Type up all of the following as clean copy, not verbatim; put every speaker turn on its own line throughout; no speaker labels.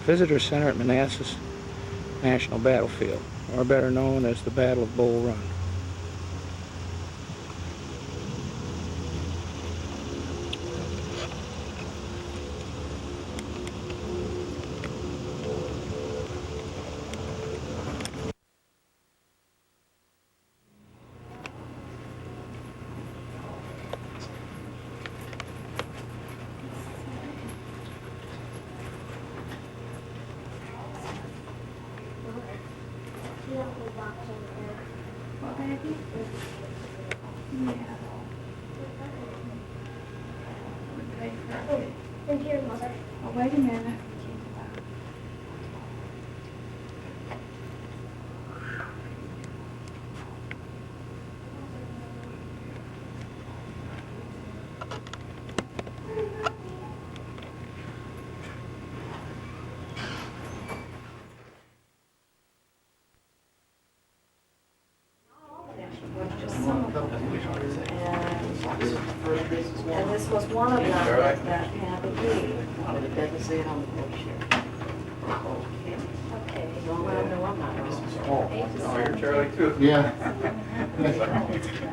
Visitor Center at Manassas National Battlefield, or better known as the Battle of Bull Run.
What, baby? Yeah. Okay, perfect.
Thank you, Mother.
Oh, wait a minute.
And this was one of them that had the key. It doesn't say it on the picture. Okay. Well, no, I'm not.
Oh, you're Charlie too.
Yeah.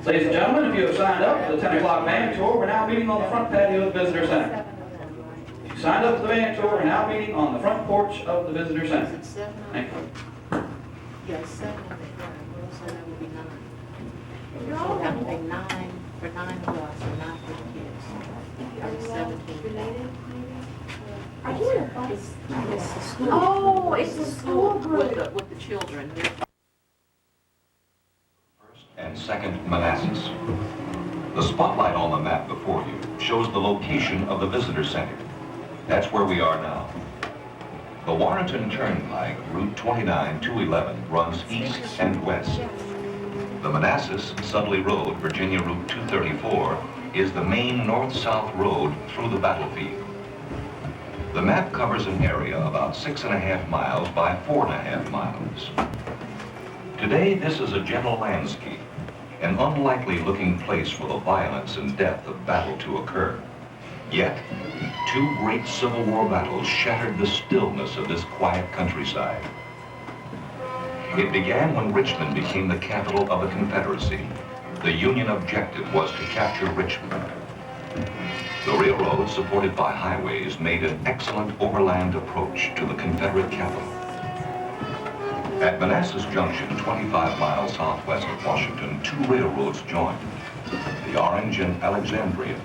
Ladies and gentlemen, if you have signed up for the 10 o'clock van tour, we're now meeting on the front patio of the Visitor Center. If you signed up for the van tour, we're now meeting on the front porch of the Visitor Center. Thank you.
Yes, 7 and 8. So that would be 9. So that would be 9 for 9 of us and 9 for the kids. And 17.
Related, maybe? Are you in a bus?
It's the school.
Oh, it's the school group.
With the children.
And 2nd Manassas. The spotlight on the map before you shows the location of the visitor center. That's where we are now. The Warrenton Turnpike, Route 29-211, runs east and west. The Manassas Sudley Road, Virginia Route 234, is the main north-south road through the battlefield. The map covers an area about 6.5 miles by 4.5 miles. Today, this is a gentle landscape, an unlikely looking place for the violence and death of battle to occur. Yet, 2 great Civil War battles shattered the stillness of this quiet countryside. It began when Richmond became the capital of the Confederacy. The Union objective was to capture Richmond. The railroad, supported by highways, made an excellent overland approach to the Confederate capital. At Manassas Junction, 25 miles southwest of Washington, 2 railroads joined. The Orange and Alexandria,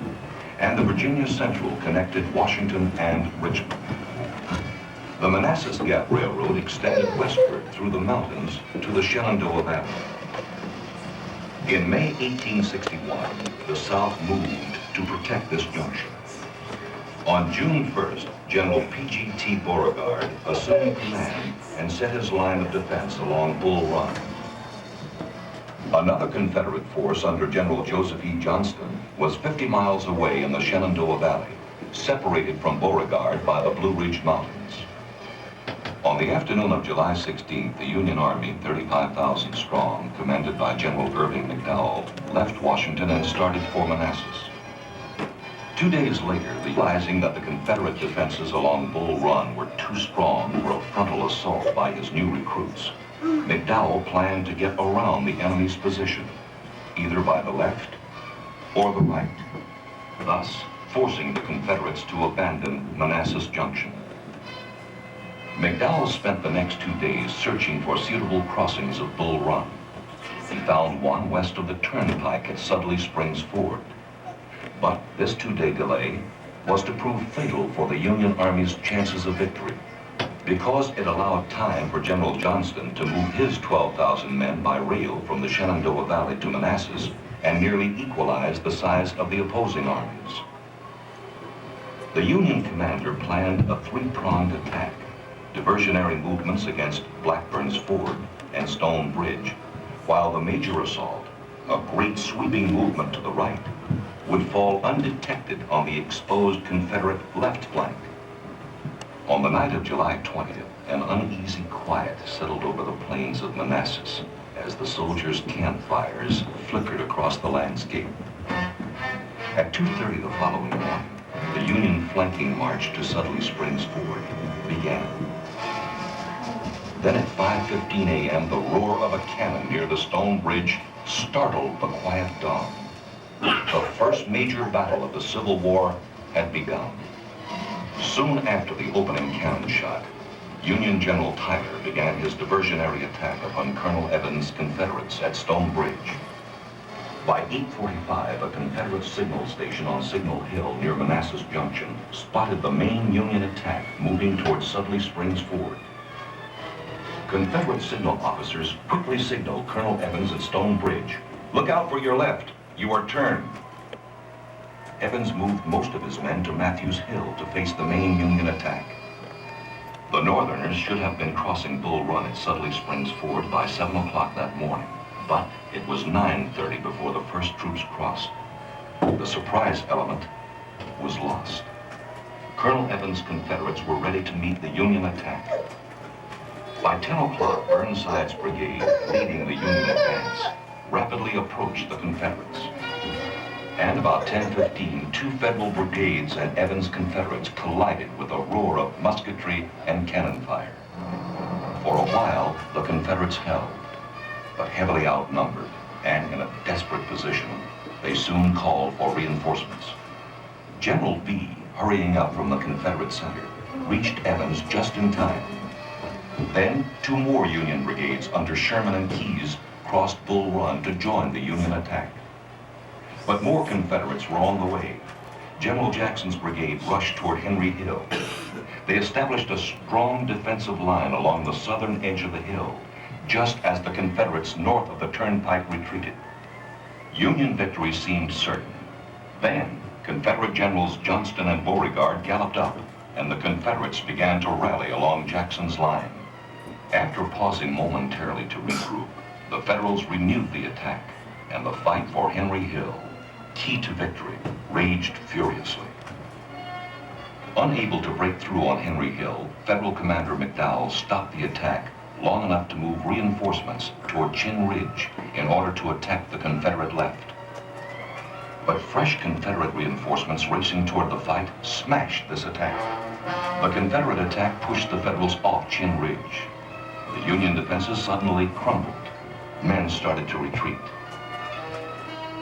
and the Virginia Central connected Washington and Richmond. The Manassas Gap Railroad extended westward through the mountains to the Shenandoah Valley. In May 1861, the South moved to protect this junction. On June 1st, General P.G.T. Beauregard assumed command and set his line of defense along Bull Run. Another Confederate force under General Joseph E. Johnston was 50 miles away in the Shenandoah Valley, separated from Beauregard by the Blue Ridge Mountains. On the afternoon of July 16th, the Union Army, 35,000 strong, commanded by General Irving McDowell, left Washington and started for Manassas. 2 days later, realizing that the Confederate defenses along Bull Run were too strong for a frontal assault by his new recruits, McDowell planned to get around the enemy's position, either by the left or the right, thus forcing the Confederates to abandon Manassas Junction. McDowell spent the next 2 days searching for suitable crossings of Bull Run. He found one west of the turnpike at Sudley Springs Ford. But this 2-day delay was to prove fatal for the Union Army's chances of victory, because it allowed time for General Johnston to move his 12,000 men by rail from the Shenandoah Valley to Manassas and nearly equalize the size of the opposing armies. The Union commander planned a 3-pronged attack: diversionary movements against Blackburn's Ford and Stone Bridge, while the major assault, a great sweeping movement to the right, would fall undetected on the exposed Confederate left flank. On the night of July 20th, an uneasy quiet settled over the plains of Manassas as the soldiers' campfires flickered across the landscape. At 2:30 the following morning, the Union flanking march to Sudley Springs Ford began. Then at 5:15 a.m., the roar of a cannon near the stone bridge startled the quiet dawn. The first major battle of the Civil War had begun. Soon after the opening cannon shot, Union General Tyler began his diversionary attack upon Colonel Evans' Confederates at Stone Bridge. By 8:45, a Confederate signal station on Signal Hill near Manassas Junction spotted the main Union attack moving toward Sudley Springs Ford. Confederate signal officers quickly signaled Colonel Evans at Stone Bridge. "Look out for your left. You are turned." Evans moved most of his men to Matthews Hill to face the main Union attack. The Northerners should have been crossing Bull Run at Sudley Springs Ford by 7 o'clock that morning, but it was 9:30 before the first troops crossed. The surprise element was lost. Colonel Evans' Confederates were ready to meet the Union attack. By 10 o'clock, Burnside's brigade, leading the Union advance, rapidly approached the Confederates. And about 10:15, two Federal brigades and Evans' Confederates collided with a roar of musketry and cannon fire. For a while, the Confederates held, but heavily outnumbered and in a desperate position, they soon called for reinforcements. General V, hurrying up from the Confederate center, reached Evans just in time. Then, two more Union brigades under Sherman and Keyes crossed Bull Run to join the Union attack. But more Confederates were on the way. General Jackson's brigade rushed toward Henry Hill. They established a strong defensive line along the southern edge of the hill, just as the Confederates north of the turnpike retreated. Union victory seemed certain. Then, Confederate Generals Johnston and Beauregard galloped up, and the Confederates began to rally along Jackson's line. After pausing momentarily to regroup, the Federals renewed the attack, and the fight for Henry Hill, key to victory, raged furiously. Unable to break through on Henry Hill, Federal Commander McDowell stopped the attack long enough to move reinforcements toward Chin Ridge in order to attack the Confederate left. But fresh Confederate reinforcements racing toward the fight smashed this attack. The Confederate attack pushed the Federals off Chin Ridge. The Union defenses suddenly crumbled. Men started to retreat.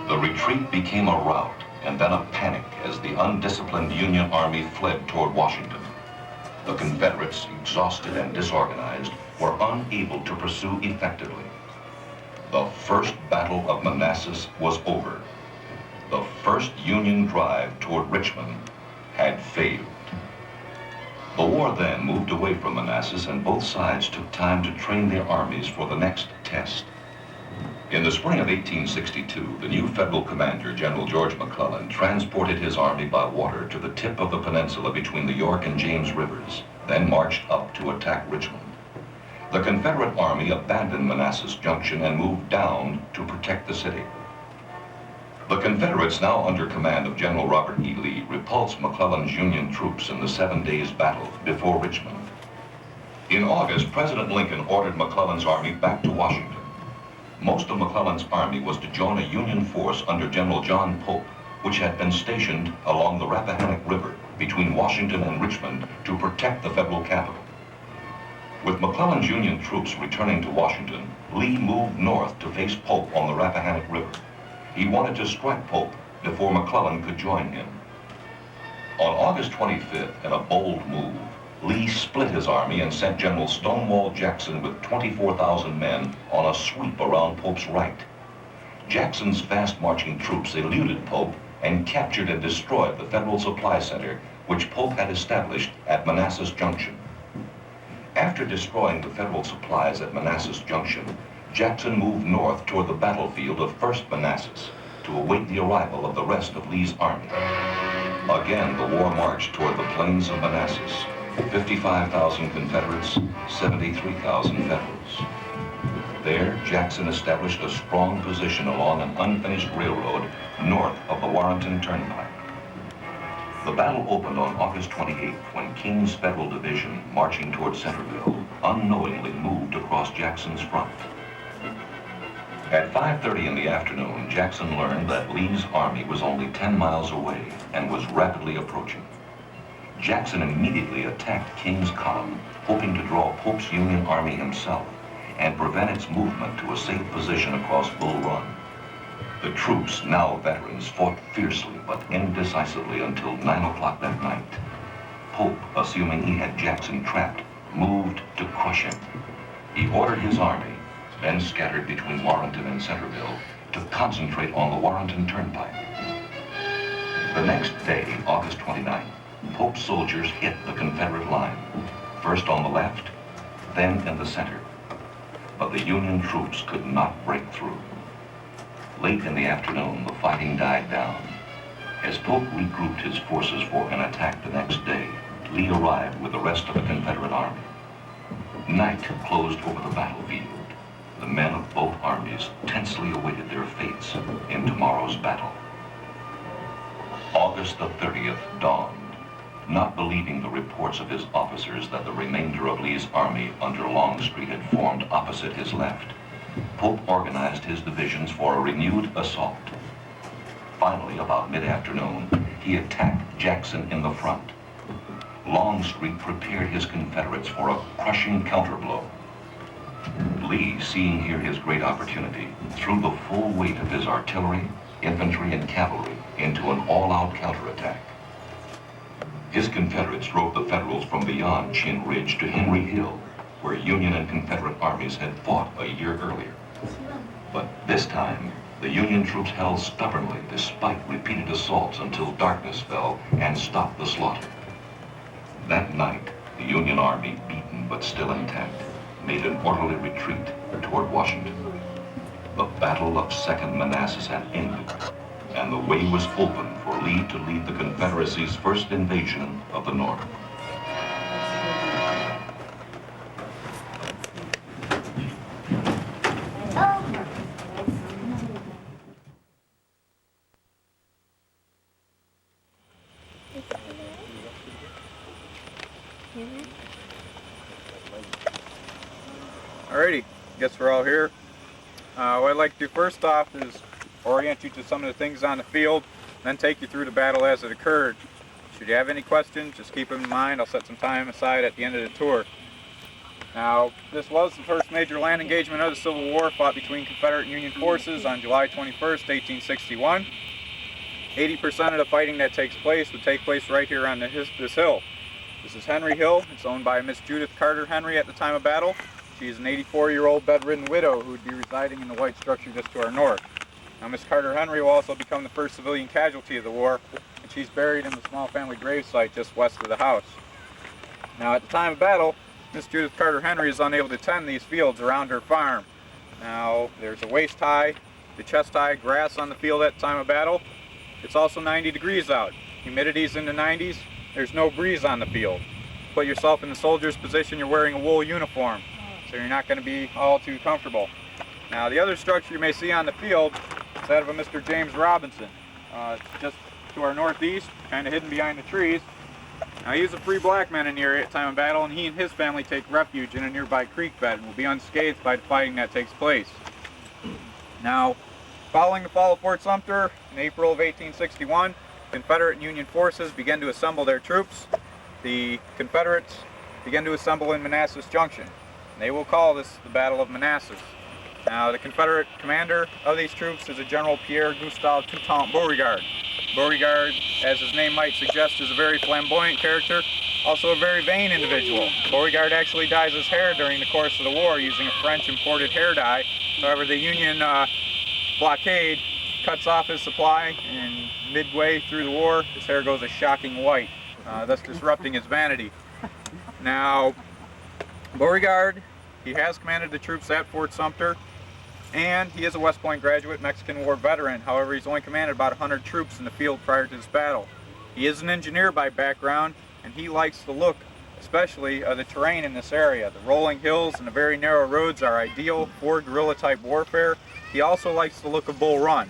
The retreat became a rout and then a panic as the undisciplined Union Army fled toward Washington. The Confederates, exhausted and disorganized, were unable to pursue effectively. The first Battle of Manassas was over. The first Union drive toward Richmond had failed. The war then moved away from Manassas, and both sides took time to train their armies for the next test. In the spring of 1862, the new Federal commander, General George McClellan, transported his army by water to the tip of the peninsula between the York and James rivers, then marched up to attack Richmond. The Confederate army abandoned Manassas Junction and moved down to protect the city. The Confederates, now under command of General Robert E. Lee, repulsed McClellan's Union troops in the 7 days battle before Richmond. In August, President Lincoln ordered McClellan's army back to Washington. Most of McClellan's army was to join a Union force under General John Pope, which had been stationed along the Rappahannock River between Washington and Richmond to protect the Federal capital. With McClellan's Union troops returning to Washington, Lee moved north to face Pope on the Rappahannock River. He wanted to strike Pope before McClellan could join him. On August 25th, in a bold move, Lee split his army and sent General Stonewall Jackson with 24,000 men on a sweep around Pope's right. Jackson's fast-marching troops eluded Pope and captured and destroyed the Federal Supply Center, which Pope had established at Manassas Junction. After destroying the Federal supplies at Manassas Junction, Jackson moved north toward the battlefield of 1st Manassas to await the arrival of the rest of Lee's army. Again, the war marched toward the plains of Manassas. 55,000 Confederates, 73,000 Federals. There, Jackson established a strong position along an unfinished railroad north of the Warrenton Turnpike. The battle opened on August 28th when King's Federal Division, marching toward Centreville, unknowingly moved across Jackson's front. At 5:30 in the afternoon, Jackson learned that Lee's army was only 10 miles away and was rapidly approaching. Jackson immediately attacked King's column, hoping to draw Pope's Union army himself and prevent its movement to a safe position across Bull Run. The troops, now veterans, fought fiercely but indecisively until 9 o'clock that night. Pope, assuming he had Jackson trapped, moved to crush him. He ordered his army, then scattered between Warrenton and Centerville, to concentrate on the Warrenton Turnpike. The next day, August 29th, Pope's soldiers hit the Confederate line, first on the left, then in the center. But the Union troops could not break through. Late in the afternoon, the fighting died down. As Pope regrouped his forces for an attack the next day, Lee arrived with the rest of the Confederate army. Night closed over the battlefield. The men of both armies tensely awaited their fates in tomorrow's battle. August the 30th dawned. Not believing the reports of his officers that the remainder of Lee's army under Longstreet had formed opposite his left, Pope organized his divisions for a renewed assault. Finally, about mid-afternoon, he attacked Jackson in the front. Longstreet prepared his Confederates for a crushing counterblow. Lee, seeing here his great opportunity, threw the full weight of his artillery, infantry, and cavalry into an all-out counterattack. His Confederates drove the Federals from beyond Chin Ridge to Henry Hill, where Union and Confederate armies had fought a year earlier. But this time, the Union troops held stubbornly despite repeated assaults until darkness fell and stopped the slaughter. That night, the Union army, beaten but still intact, made an orderly retreat toward Washington. The Battle of Second Manassas had ended, and the way was open for Lee to lead the Confederacy's first invasion of the North.
Alrighty, guess we're all here. What I'd like to do first off is orient you to some of the things on the field, then take you through the battle as it occurred. Should you have any questions, just keep them in mind. I'll set some time aside at the end of the tour. Now, this was the first major land engagement of the Civil War fought between Confederate and Union forces on July 21st, 1861. 80% of the fighting that takes place would take place right here on this hill. This is Henry Hill. It's owned by Miss Judith Carter Henry at the time of battle. She is an 84-year-old bedridden widow who would be residing in the white structure just to our north. Now, Miss Carter Henry will also become the first civilian casualty of the war, and she's buried in the small family grave site just west of the house. Now, at the time of battle, Miss Judith Carter Henry is unable to tend these fields around her farm. Now, there's a waist-high to chest-high grass on the field at the time of battle. It's also 90 degrees out. Humidity's in the 90s. There's no breeze on the field. Put yourself in the soldier's position, you're wearing a wool uniform, so you're not going to be all too comfortable. Now, the other structure you may see on the field is that of a Mr. James Robinson. Just to our northeast, kind of hidden behind the trees. Now, he was a free black man in the area at the time of battle, and he and his family take refuge in a nearby creek bed and will be unscathed by the fighting that takes place. Now, following the fall of Fort Sumter in April of 1861, Confederate and Union forces began to assemble their troops. The Confederates began to assemble in Manassas Junction. They will call this the Battle of Manassas. Now, the Confederate commander of these troops is a General Pierre Gustave Toutant Beauregard. Beauregard, as his name might suggest, is a very flamboyant character, also a very vain individual. Beauregard actually dyes his hair during the course of the war using a French imported hair dye. However, the Union blockade cuts off his supply, and midway through the war, his hair goes a shocking white, thus disrupting his vanity. Now, Beauregard, he has commanded the troops at Fort Sumter, and he is a West Point graduate, Mexican War veteran. However, he's only commanded about 100 troops in the field prior to this battle. He is an engineer by background, and he likes the look, especially of the terrain in this area. The rolling hills and the very narrow roads are ideal for guerrilla-type warfare. He also likes the look of Bull Run.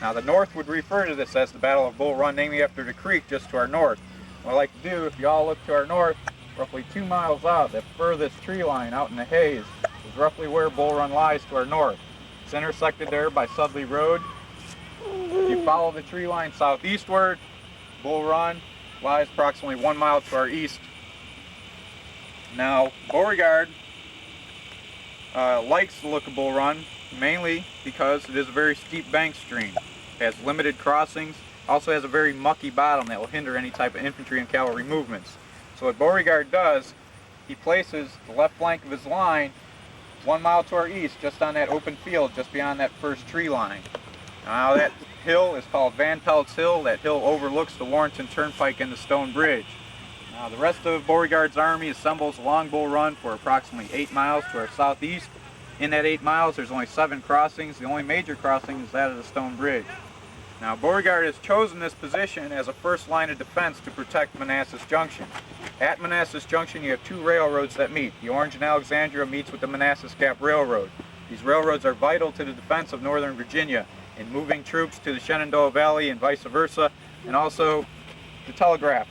Now, the North would refer to this as the Battle of Bull Run, namely after the creek just to our north. What I like to do, if you all look to our north, roughly 2 miles out, that furthest tree line out in the haze is roughly where Bull Run lies to our north. It's intersected there by Sudley Road. If you follow the tree line southeastward, Bull Run lies approximately 1 mile to our east. Now, Beauregard likes the look of Bull Run mainly because it is a very steep bank stream. It has limited crossings, also has a very mucky bottom that will hinder any type of infantry and cavalry movements. So what Beauregard does, he places the left flank of his line 1 mile to our east, just on that open field, just beyond that first tree line. Now that hill is called Van Pelt's Hill. That hill overlooks the Warrenton Turnpike and the Stone Bridge. Now the rest of Beauregard's army assembles along Bull Run for approximately 8 miles to our southeast. In that 8 miles, there's only 7 crossings. The only major crossing is that of the Stone Bridge. Now, Beauregard has chosen this position as a first line of defense to protect Manassas Junction. At Manassas Junction, you have 2 railroads that meet. The Orange and Alexandria meets with the Manassas Gap Railroad. These railroads are vital to the defense of Northern Virginia in moving troops to the Shenandoah Valley and vice versa, and also the telegraph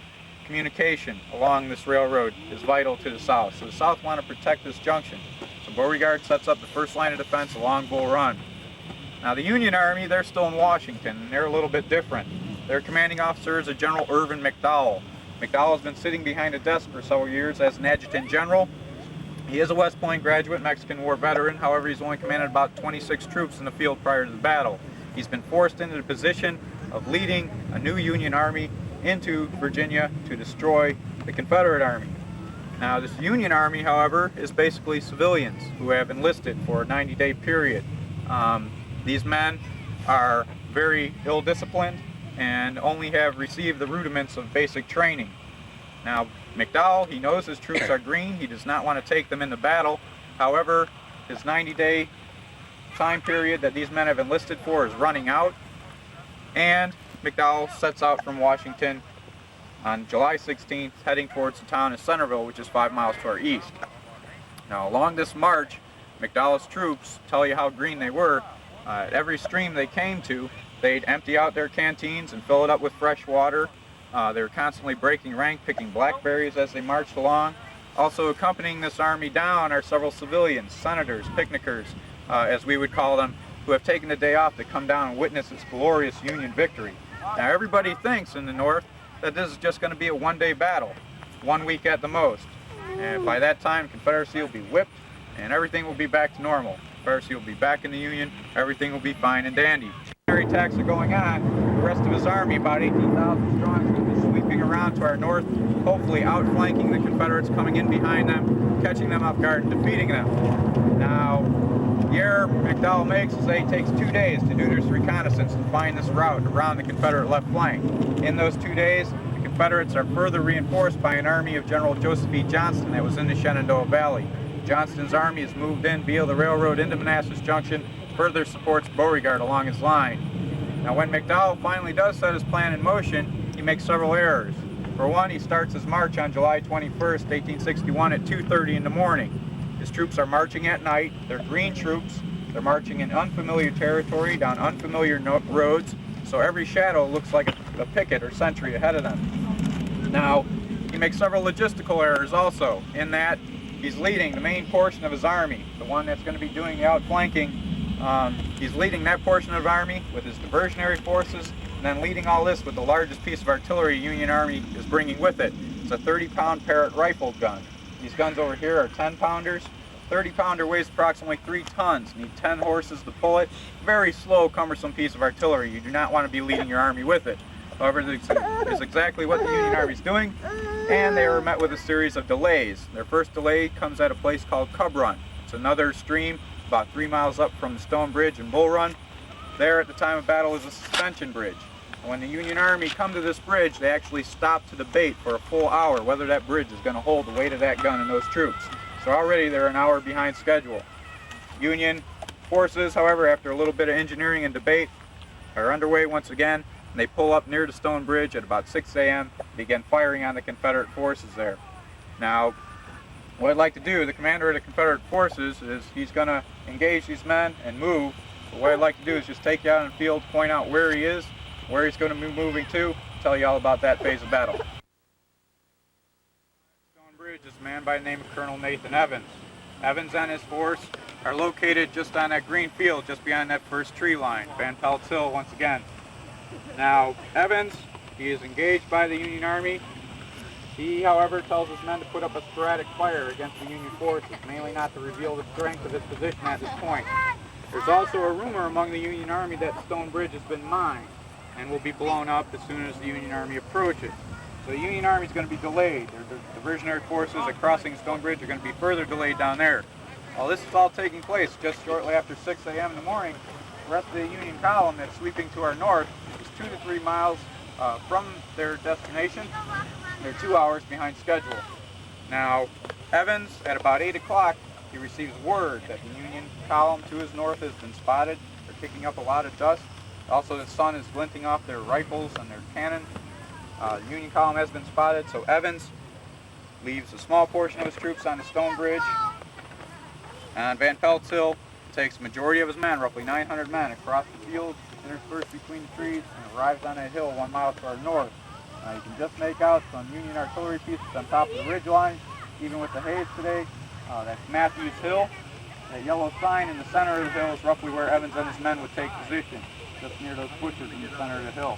communication along this railroad is vital to the South. So the South want to protect this junction. So Beauregard sets up the first line of defense along Bull Run. Now the Union Army, they're still in Washington, and they're a little bit different. Their commanding officer is a General Irvin McDowell. McDowell has been sitting behind a desk for several years as an adjutant general. He is a West Point graduate, Mexican War veteran. However, he's only commanded about 26 troops in the field prior to the battle. He's been forced into the position of leading a new Union Army into Virginia to destroy the Confederate Army. Now this Union Army, however, is basically civilians who have enlisted for a 90-day period. These men are very ill-disciplined and only have received the rudiments of basic training. Now McDowell, he knows his troops are green. He does not want to take them into battle. However, his 90-day time period that these men have enlisted for is running out, and McDowell sets out from Washington on July 16th, heading towards the town of Centerville, which is 5 miles to our east. Now along this march, McDowell's troops tell you how green they were. At every stream they came to, they'd empty out their canteens and fill it up with fresh water. They were constantly breaking rank, picking blackberries as they marched along. Also accompanying this army down are several civilians, senators, picnickers, as we would call them, who have taken the day off to come down and witness this glorious Union victory. Now everybody thinks in the North that this is just going to be a one-day battle, 1 week at the most. And by that time, Confederacy will be whipped and everything will be back to normal. Confederacy will be back in the Union, everything will be fine and dandy. Military attacks are going on. The rest of his army, about 18,000 strong, is going to be sweeping around to our north, hopefully outflanking the Confederates, coming in behind them, catching them off guard and defeating them. Now, the error McDowell makes is that he takes 2 days to do this reconnaissance and find this route around the Confederate left flank. In those 2 days, the Confederates are further reinforced by an army of General Joseph E. Johnston that was in the Shenandoah Valley. Johnston's army is moved in via the railroad into Manassas Junction, further supports Beauregard along his line. Now when McDowell finally does set his plan in motion, he makes several errors. For one, he starts his march on July 21st, 1861 at 2:30 in the morning. His troops are marching at night. They're green troops. They're marching in unfamiliar territory down unfamiliar roads, so every shadow looks like a picket or sentry ahead of them. Now, he makes several logistical errors also, in that he's leading the main portion of his army, the one that's going to be doing the outflanking. He's leading that portion of the army with his diversionary forces, and then leading all this with the largest piece of artillery Union Army is bringing with it. It's a 30-pound Parrott rifled gun. These guns over here are 10-pounders. 30-pounder weighs approximately 3 tons. You need 10 horses to pull it. Very slow, cumbersome piece of artillery. You do not want to be leading your army with it. However, this is exactly what the Union Army is doing, and they were met with a series of delays. Their first delay comes at a place called Cub Run. It's another stream about 3 miles up from the Stone Bridge and Bull Run. There at the time of battle is a suspension bridge. And when the Union Army come to this bridge, they actually stop to debate for a full hour whether that bridge is going to hold the weight of that gun and those troops. So already they're an hour behind schedule. Union forces, however, after a little bit of engineering and debate, are underway once again. And they pull up near the Stone Bridge at about 6 a.m. begin firing on the Confederate forces there. Now, what I'd like to do, the commander of the Confederate forces, is he's going to engage these men and move. But what I'd like to do is just take you out in the field, point out where he is, where he's going to be moving to, tell you all about that phase of battle. Stone Bridge is a man by the name of Colonel Nathan Evans. Evans and his force are located just on that green field, just beyond that first tree line, Van Pelt's Hill once again. Now, Evans, he is engaged by the Union Army. He, however, tells his men to put up a sporadic fire against the Union forces, mainly not to reveal the strength of his position at this point. There's also a rumor among the Union Army that Stone Bridge has been mined and will be blown up as soon as the Union Army approaches. So the Union Army is going to be delayed. The diversionary forces at crossing Stone Bridge are going to be further delayed down there. While this is all taking place just shortly after 6 a.m. in the morning, the rest of the Union column that's sweeping to our north is 2 to 3 miles from their destination. They're 2 hours behind schedule. Now, Evans, at about 8 o'clock, he receives word that the Union column to his north has been spotted. They're kicking up a lot of dust. Also, the sun is glinting off their rifles and their cannon. The Union column has been spotted, so Evans leaves a small portion of his troops on the Stone Bridge. On Van Pelt's Hill, takes the majority of his men, roughly 900 men, across the field, interspersed between the trees, and arrives on a hill 1 mile to our north. You can just make out some Union artillery pieces on top of the ridge line, even with the haze today. That's Matthews Hill. That yellow sign in the center of the hill is roughly where Evans and his men would take position, just near those bushes in the center of the hill.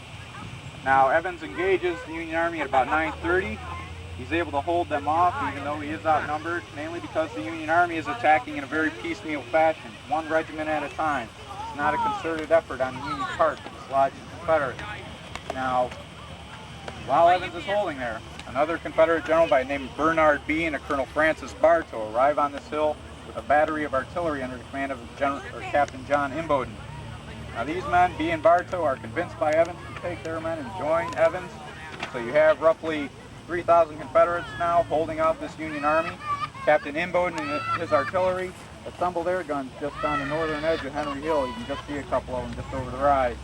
Now, Evans engages the Union Army at about 9:30. He's able to hold them off, even though he is outnumbered, mainly because the Union Army is attacking in a very piecemeal fashion, one regiment at a time. It's not a concerted effort on the Union part to dislodge the Confederates. Now, while Evans is holding there, another Confederate general by the name of Bernard B. and a Colonel Francis Bartow arrive on this hill with a battery of artillery under the command of Captain John Imboden. Now, these men, B and Bartow, are convinced by Evans to take their men and join Evans. So you have roughly 3,000 Confederates now holding off this Union Army. Captain Imboden and his artillery assemble their guns just on the northern edge of Henry Hill. You can just see a couple of them just over the rise.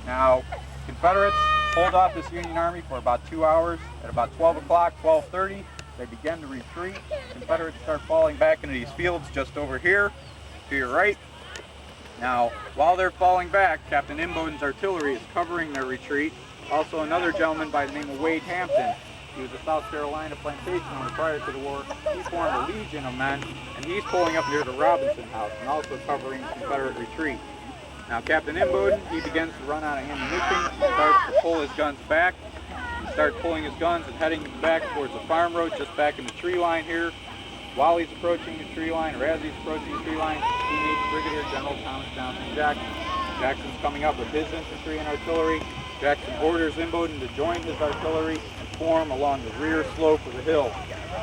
Now, Confederates hold off this Union Army for about 2 hours. At about 12 o'clock, 12:30, they begin to retreat. Confederates start falling back into these fields just over here to your right. Now, while they're falling back, Captain Imboden's artillery is covering their retreat. Also, another gentleman by the name of Wade Hampton. He was a South Carolina plantation owner prior to the war. He formed a legion of men, and he's pulling up near the Robinson House and also covering the Confederate retreat. Now, Captain Imboden, he begins to run out of ammunition, starts to pull his guns back. He starts pulling his guns and heading back towards the farm road, just back in the tree line here. While he's approaching the tree line, or as he's approaching the tree line, he meets Brigadier General Thomas Johnson Jackson. Jackson's coming up with his infantry and artillery. Jackson orders Imboden to join his artillery and form along the rear slope of the hill.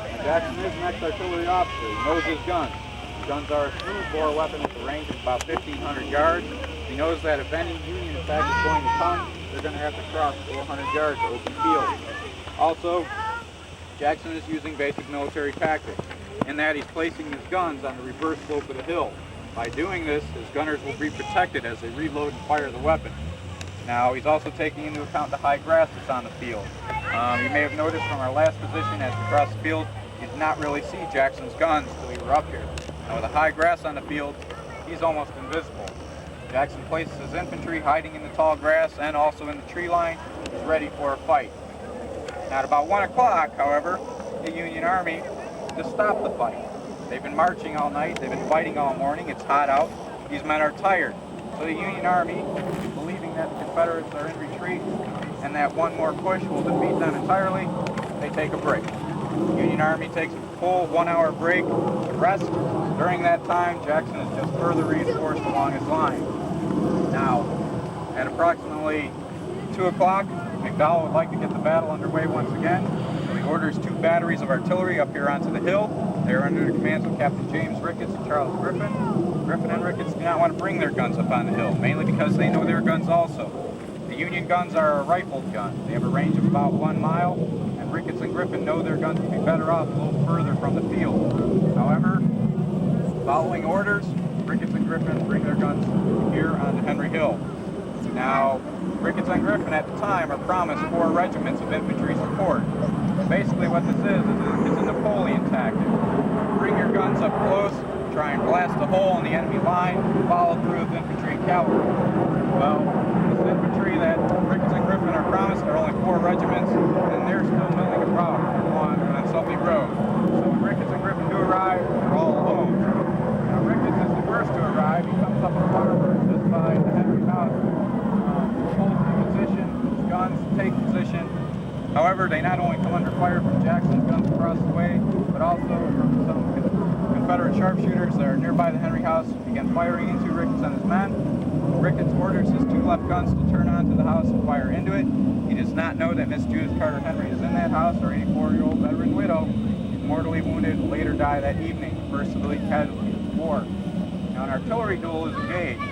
And Jackson is an ex-artillery officer. He knows his guns. His guns are a smoothbore weapon at the range of about 1,500 yards. He knows that if any Union attack is going to come, they're going to have to cross 400 yards of open field. Also, Jackson is using basic military tactics, in that he's placing his guns on the reverse slope of the hill. By doing this, his gunners will be protected as they reload and fire the weapon. Now, he's also taking into account the high grass that's on the field. You may have noticed from our last position as we crossed the field, you did not really see Jackson's guns until we were up here. Now, with the high grass on the field, he's almost invisible. Jackson places his infantry hiding in the tall grass and also in the tree line, is ready for a fight. Now, at about 1 o'clock, however, the Union Army just stopped the fight. They've been marching all night, they've been fighting all morning, it's hot out, these men are tired. So the Union Army, believing that the Confederates are in retreat and that one more push will defeat them entirely, they take a break. The Union Army takes a full 1 hour break to rest. During that time, Jackson is just further reinforced along his line. Now, at approximately 2 o'clock, McDowell would like to get the battle underway once again. So he orders 2 batteries of artillery up here onto the hill. They are under the commands of Captain James Ricketts and Charles Griffin. Griffin and Ricketts do not want to bring their guns up on the hill, mainly because they know their guns also. The Union guns are a rifled gun. They have a range of about 1 mile, and Ricketts and Griffin know their guns would be better off a little further from the field. However, following orders, Ricketts and Griffin bring their guns here onto Henry Hill. Now, Ricketts and Griffin at the time are promised 4 regiments of infantry support. Basically what this is a Napoleon tactic. Bring your guns up close, try and blast a hole in the enemy line, follow through with infantry and cavalry. Well, this infantry that Ricketts and Griffin are promised are only 4 regiments, and they're still milling about along Sully Road. So when Ricketts and Griffin do arrive, they're all alone. However, they not only come under fire from Jackson's guns across the way, but also from some Confederate sharpshooters that are nearby the Henry house, begin firing into Ricketts and his men. Ricketts orders his 2 left guns to turn onto the house and fire into it. He does not know that Miss Judith Carter Henry is in that house, or 84-year-old veteran widow. He's mortally wounded and later died that evening, first civilian casualty of the war. Now an artillery duel is engaged.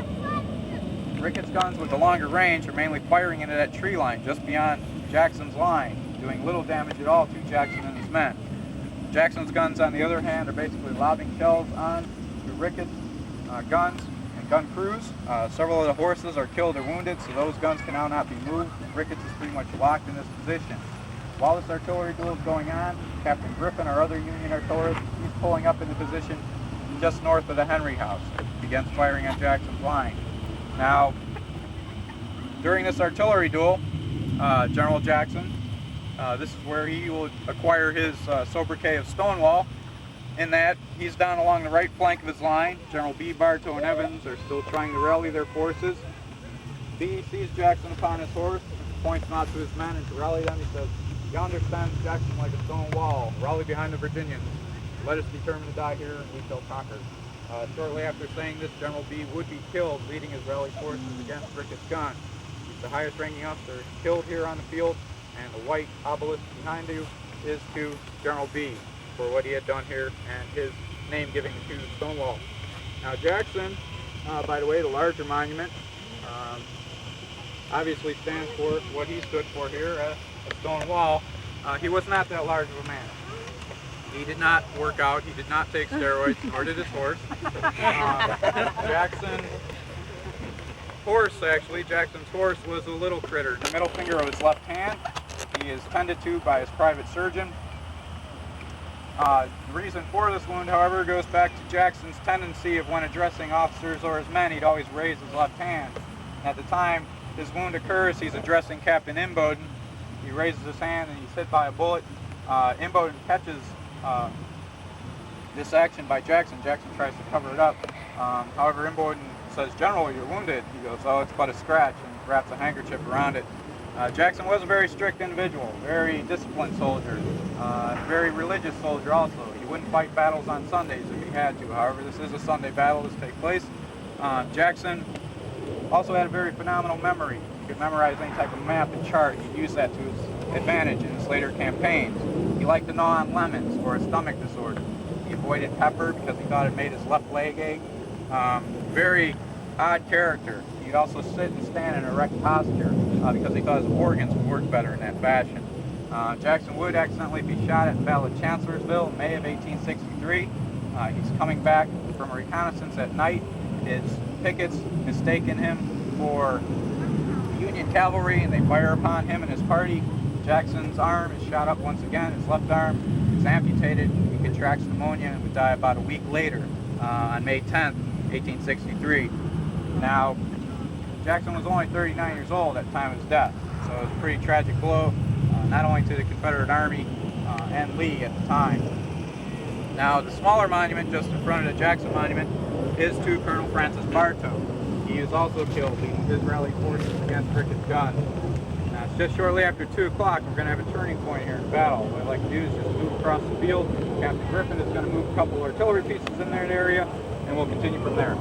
Ricketts' guns with the longer range are mainly firing into that tree line just beyond Jackson's line, doing little damage at all to Jackson and his men. Jackson's guns, on the other hand, are basically lobbing shells on the Ricketts guns and gun crews. Several of the horses are killed or wounded, so those guns can now not be moved. Ricketts is pretty much locked in this position. While this artillery duel is going on, Captain Griffin, our other Union artillerist, he's pulling up into position just north of the Henry house. He begins firing on Jackson's line. Now, during this artillery duel, General Jackson, this is where he will acquire his sobriquet of Stonewall, in that he's down along the right flank of his line. General B, Bartow, and Evans are still trying to rally their forces. B sees Jackson upon his horse, points him out to his men, and to rally them he says, "Yonder stands Jackson like a stone wall. Rally behind the Virginians. Let us determine to die here, and we shall conquer." Shortly after saying this, General B would be killed, leading his rallied forces against Ricketts' guns. He's the highest ranking officer killed here on the field, and the white obelisk behind you is to General B for what he had done here and his name giving to Stonewall. Now Jackson, by the way, the larger monument, obviously stands for what he stood for here at Stonewall. He was not that large of a man. He did not work out, he did not take steroids, nor did his horse. Jackson's horse was a little critter. The middle finger of his left hand, he is tended to by his private surgeon. The reason for this wound, however, goes back to Jackson's tendency of when addressing officers or his men, he'd always raise his left hand. And at the time his wound occurs, he's addressing Captain Imboden. He raises his hand and he's hit by a bullet. Imboden catches this action by Jackson. Jackson tries to cover it up. However, Imboden says, "General, you're wounded." He goes, "Oh, it's but a scratch," and wraps a handkerchief around it. Jackson was a very strict individual, very disciplined soldier, very religious soldier also. He wouldn't fight battles on Sundays if he had to. However, this is a Sunday battle that's take place. Jackson also had a very phenomenal memory. He could memorize any type of map and chart. He'd use that to his advantage in his later campaigns. He liked to gnaw on lemons for a stomach disorder. He avoided pepper because he thought it made his left leg ache. Very odd character. He'd also sit and stand in an erect posture because he thought his organs would work better in that fashion. Jackson would accidentally be shot at the Battle of Chancellorsville in May of 1863. He's coming back from a reconnaissance at night. His pickets mistaken him for Union cavalry and they fire upon him and his party. Jackson's arm is shot up once again. His left arm is amputated. He contracts pneumonia and would die about a week later on May 10th, 1863. Now, Jackson was only 39 years old at the time of his death, so it was a pretty tragic blow, not only to the Confederate Army and Lee at the time. Now, the smaller monument just in front of the Jackson Monument is to Colonel Francis Bartow. He is also killed, leading his rallied forces against Ricketts' guns. Now, it's just shortly after 2 o'clock. We're going to have a turning point here in the battle. What I'd like to do is just move across the field. Captain Griffin is going to move a couple of artillery pieces in that area, and we'll continue from there.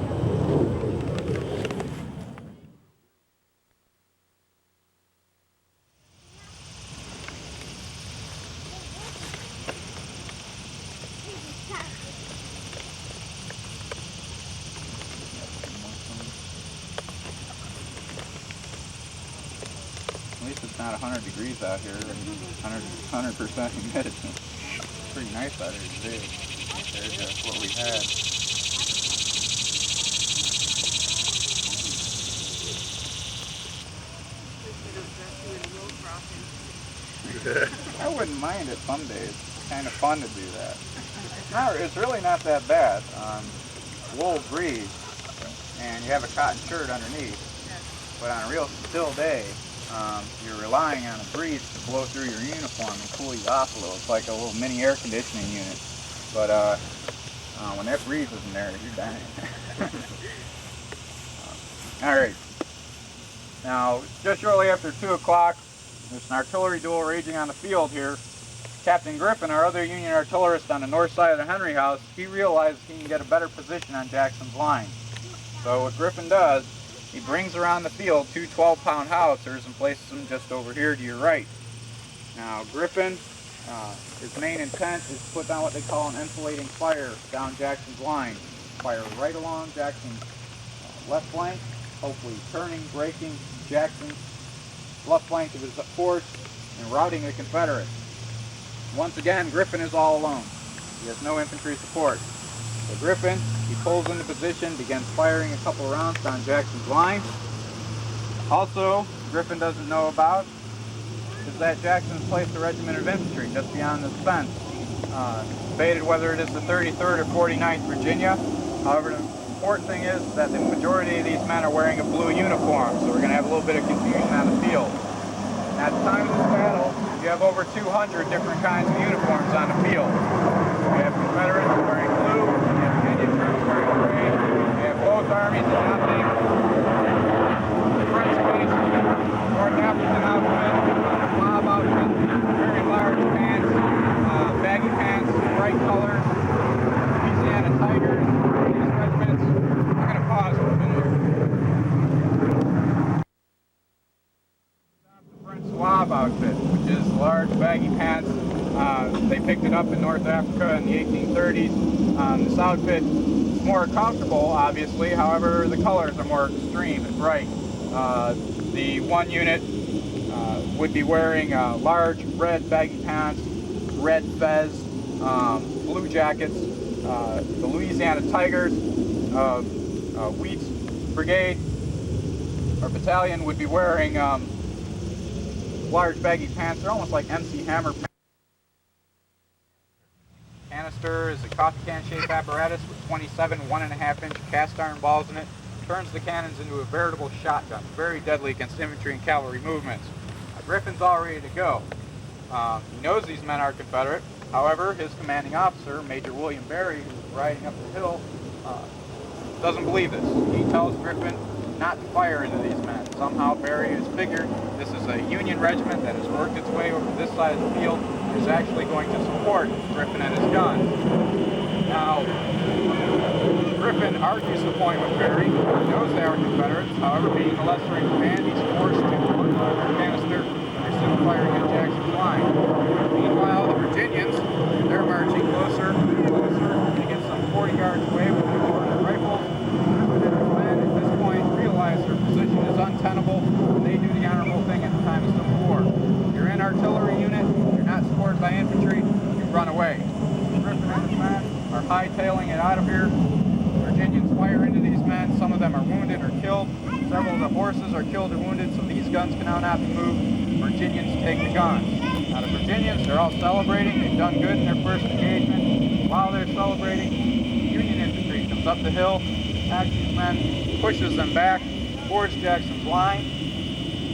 At least it's not 100 degrees out here, 100% humidity. It's pretty nice out here today compared to what we had. I wouldn't mind it some days. It's kind of fun to do that. It's really not that bad. Wool breeze, and you have a cotton shirt underneath. But on a real still day, you're relying on a breeze to blow through your uniform and cool you off a little. It's like a little mini air conditioning unit. But when that breeze isn't there, you're dying. All right. Now, just shortly after 2 o'clock, There's an artillery duel raging on the field here. Captain Griffin, our other Union artillerist on the north side of the Henry House, he realized he can get a better position on Jackson's line. So what Griffin does, he brings around the field two 12-pound howitzers and places them just over here to your right. Now Griffin, his main intent is to put down what they call an enfilading fire down Jackson's line. Fire right along Jackson's left flank, hopefully turning, breaking Jackson's left flank of his force and routing the Confederates. Once again, Griffin is all alone. He has no infantry support. So Griffin, he pulls into position, begins firing a couple rounds down Jackson's line. Also, Griffin doesn't know about is that Jackson has placed a regiment of infantry just beyond this fence. Debated whether it is the 33rd or 49th Virginia. However, the important thing is that the majority of these men are wearing a blue uniform, so we're going to have a little bit of confusion on the field. At the time of this battle, you have over 200 different kinds of uniforms on the field. We have Confederates wearing blue, we have Union troops wearing gray, we have both armies adopting the French base, North African outfit, mob outfit, very large pants, baggy pants, bright colors, Louisiana Tigers, these regiments. I'm going to pause for a minute. The French Zouave outfit, which is large baggy pants. They picked it up in North Africa in the 1830s. This outfit is more comfortable, obviously, however, the colors are more extreme and bright. The one unit would be wearing large red baggy pants, red fez, blue jackets. The Louisiana Tigers, Wheat's brigade or battalion would be wearing large baggy pants. They're almost like MC Hammer pants. Canister is a coffee can shaped apparatus with 27 1.5-inch cast iron balls in it. Turns the cannons into a veritable shotgun, very deadly against infantry and cavalry movements. Griffin's all ready to go. He knows these men are Confederate. However, his commanding officer, Major William Berry, who's riding up the hill, doesn't believe this. He tells Griffin not to fire into these men. Somehow Berry has figured this is a Union regiment that has worked its way over this side of the field and is actually going to support Griffin and his guns. Now, Griffin argues the point with Berry. He knows they are Confederates. However, being the lesser in command, he's forced to unload their canister and resume firing at Jackson's line. Meanwhile, the Virginians, they're marching closer and closer. They get some 40 yards away with their loaded rifles. Their men at this point realize their position is untenable, and they do the honorable thing at the time of Civil War. If you're an artillery unit, you're not supported by infantry, you run away. Griffin and his men are hightailing it out of here. Virginians fire into these men. Some of them are wounded or killed. Several of the horses are killed or wounded, so these guns can now not be moved. Virginians take the guns. Now the Virginians, they're all celebrating. They've done good in their first engagement. While they're celebrating, Union infantry comes up the hill, attacks these men, pushes them back towards Jackson's line.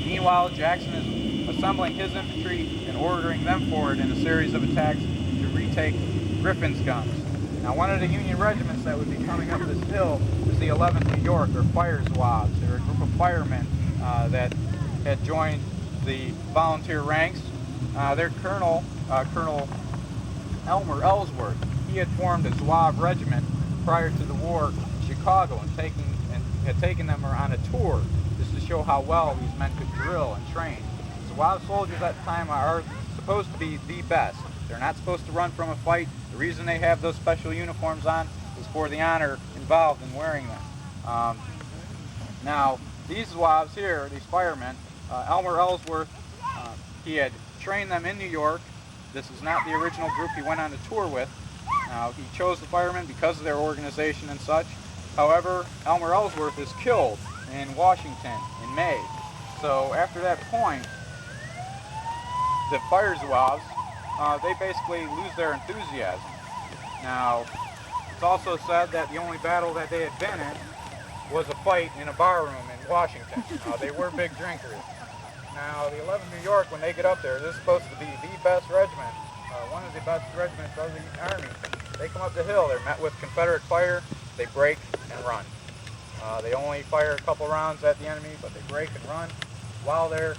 Meanwhile, Jackson is assembling his infantry and ordering them forward in a series of attacks to retake Griffin's guns. Now, one of the Union regiments that would be coming up this hill is the 11th New York, or Fire Zouaves. They're a group of firemen that had joined the volunteer ranks. Their colonel, Colonel Elmer Ellsworth, he had formed a Zouave regiment prior to the war in Chicago and had taken them on a tour just to show how well these men could drill and train. Zouave soldiers at the time are supposed to be the best. They're not supposed to run from a fight. The reason they have those special uniforms on is for the honor involved in wearing them. Now, these Zouaves here, these firemen, Elmer Ellsworth, he had trained them in New York. This is not the original group he went on the tour with. Now, he chose the firemen because of their organization and such. However, Elmer Ellsworth is killed in Washington in May. So after that point, the Fire Zouaves, they basically lose their enthusiasm. Now, it's also said that the only battle that they had been in was a fight in a bar room in Washington. They were big drinkers. Now, the 11th New York, when they get up there, this is supposed to be the best regiment, one of the best regiments of the Army. They come up the hill, they're met with Confederate fire, they break and run. They only fire a couple rounds at the enemy, but they break and run. While they're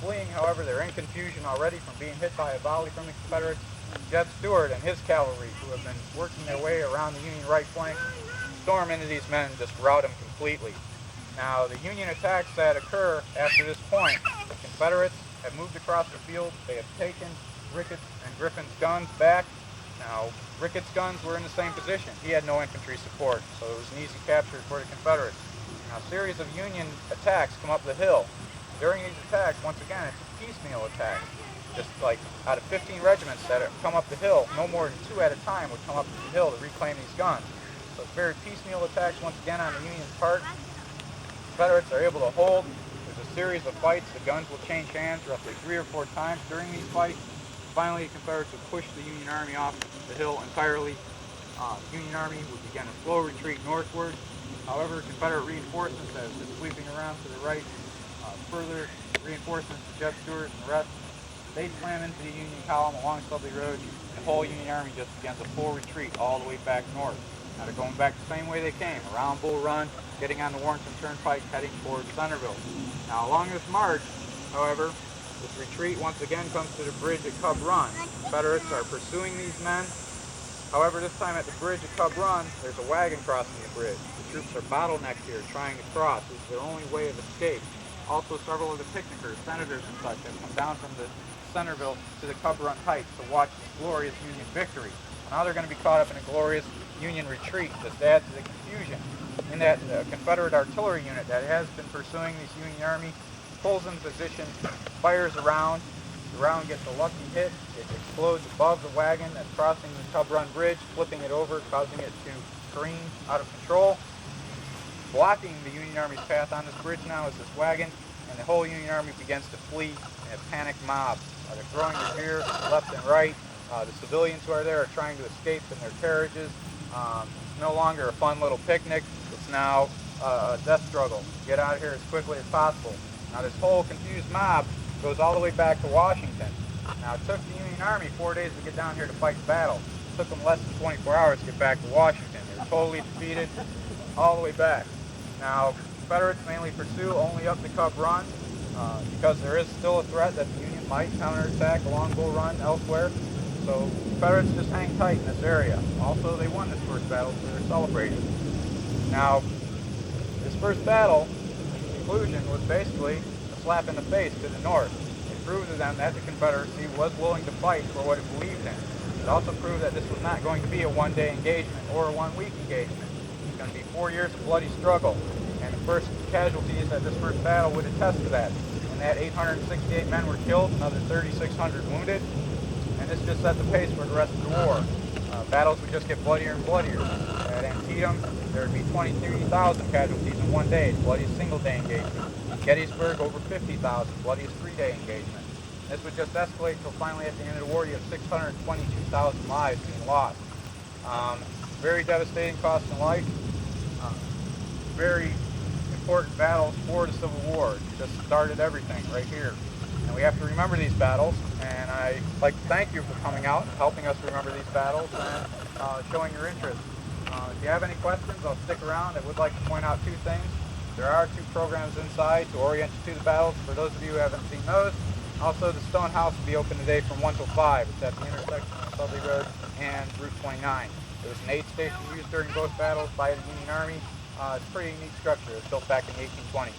Fleeing, however, they're in confusion already from being hit by a volley from the Confederates. Jeb Stuart and his cavalry, who have been working their way around the Union right flank, storm into these men and just rout them completely. Now, the Union attacks that occur after this point, the Confederates have moved across the field. They have taken Ricketts and Griffin's guns back. Now, Ricketts' guns were in the same position. He had no infantry support, so it was an easy capture for the Confederates. Now, a series of Union attacks come up the hill. During these attacks, once again, it's a piecemeal attack. Just like out of 15 regiments that have come up the hill, no more than 2 at a time would come up the hill to reclaim these guns. So it's very piecemeal attacks once again on the Union's part. Confederates are able to hold. There's a series of fights. The guns will change hands roughly 3 or 4 times during these fights. Finally, the Confederates would push the Union Army off the hill entirely. The Union Army would begin a slow retreat northward. However, Confederate reinforcements, as it's sweeping around to the right, further reinforcements to Jeb Stuart and the rest, they slam into the Union column along Subly Road. The whole Union Army just begins a full retreat all the way back north. Now they're going back the same way they came, around Bull Run, getting on the Warrenton Turnpike, heading towards Centerville. Now along this march, however, this retreat once again comes to the bridge at Cub Run. Confederates are pursuing these men. However, this time at the bridge at Cub Run, there's a wagon crossing the bridge. The troops are bottlenecked here, trying to cross. This is their only way of escape. Also, several of the picnickers, senators and such, have come down from the Centerville to the Cub Run Heights to watch this glorious Union victory. Now they're going to be caught up in a glorious Union retreat. This adds to the confusion. In that Confederate artillery unit that has been pursuing this Union Army pulls in position, fires around. The round gets a lucky hit. It explodes above the wagon that's crossing the Cub Run Bridge, flipping it over, causing it to careen out of control. Blocking the Union Army's path on this bridge now is this wagon, and the whole Union Army begins to flee in a panicked mob. They're throwing their gear left and right. The civilians who are there are trying to escape in their carriages. It's no longer a fun little picnic. It's now a death struggle. Get out of here as quickly as possible. Now this whole confused mob goes all the way back to Washington. Now it took the Union Army 4 days to get down here to fight the battle. It took them less than 24 hours to get back to Washington. They were totally defeated all the way back. Now Confederates mainly pursue only up the Cub Run because there is still a threat that the Union might counterattack along Bull Run elsewhere. So Confederates just hang tight in this area. Also, they won this first battle, so they're celebrating. Now, this first battle, in conclusion, was basically a slap in the face to the North. It proved to them that the Confederacy was willing to fight for what it believed in. It also proved that this was not going to be a one-day engagement or a one-week engagement. It was going to be 4 years of bloody struggle. And the first casualties at this first battle would attest to that. In that 868 men were killed, another 3,600 wounded. And this just set the pace for the rest of the war. Battles would just get bloodier and bloodier. At Antietam, there would be 23,000 casualties in one day, bloodiest single-day engagement. Gettysburg, over 50,000, bloodiest 3-day engagement. This would just escalate until finally at the end of the war you have 622,000 lives being lost. Very devastating cost in life. Very important battles for the Civil War. It just started everything right here. And we have to remember these battles, and I'd like to thank you for coming out and helping us remember these battles and showing your interest. If you have any questions, I'll stick around. I would like to point out 2 things. There are 2 programs inside to orient you to the battles, for those of you who haven't seen those. Also, the Stone House will be open today from 1 till 5. It's at the intersection of Subly Road and Route 29. It was an aid station used during both battles by the Union Army. It's a pretty neat structure. It was built back in the 1820s.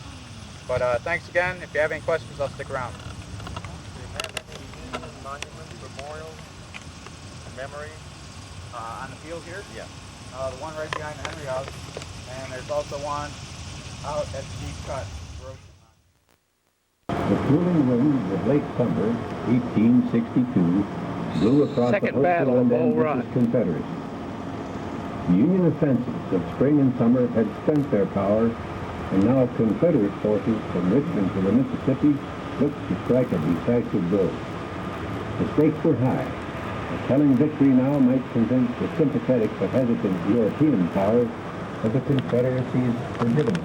But thanks again. If you have any questions, I'll stick around.
Monuments, memorials, memory.
On the field here?
Yeah.
The one right behind the Henry House, and there's also one out at the Deep Cut.
The cooling winds of late summer 1862 blew across
Second
the
battle
hopeful
of
and
Bull
ambitious
Run.
Confederacy. The Union offensives of spring and summer had spent their power, and now Confederate forces from Richmond to the Mississippi looked to strike a decisive blow. The stakes were high. A telling victory now might convince the sympathetic but hesitant European powers of the Confederacy's legitimacy.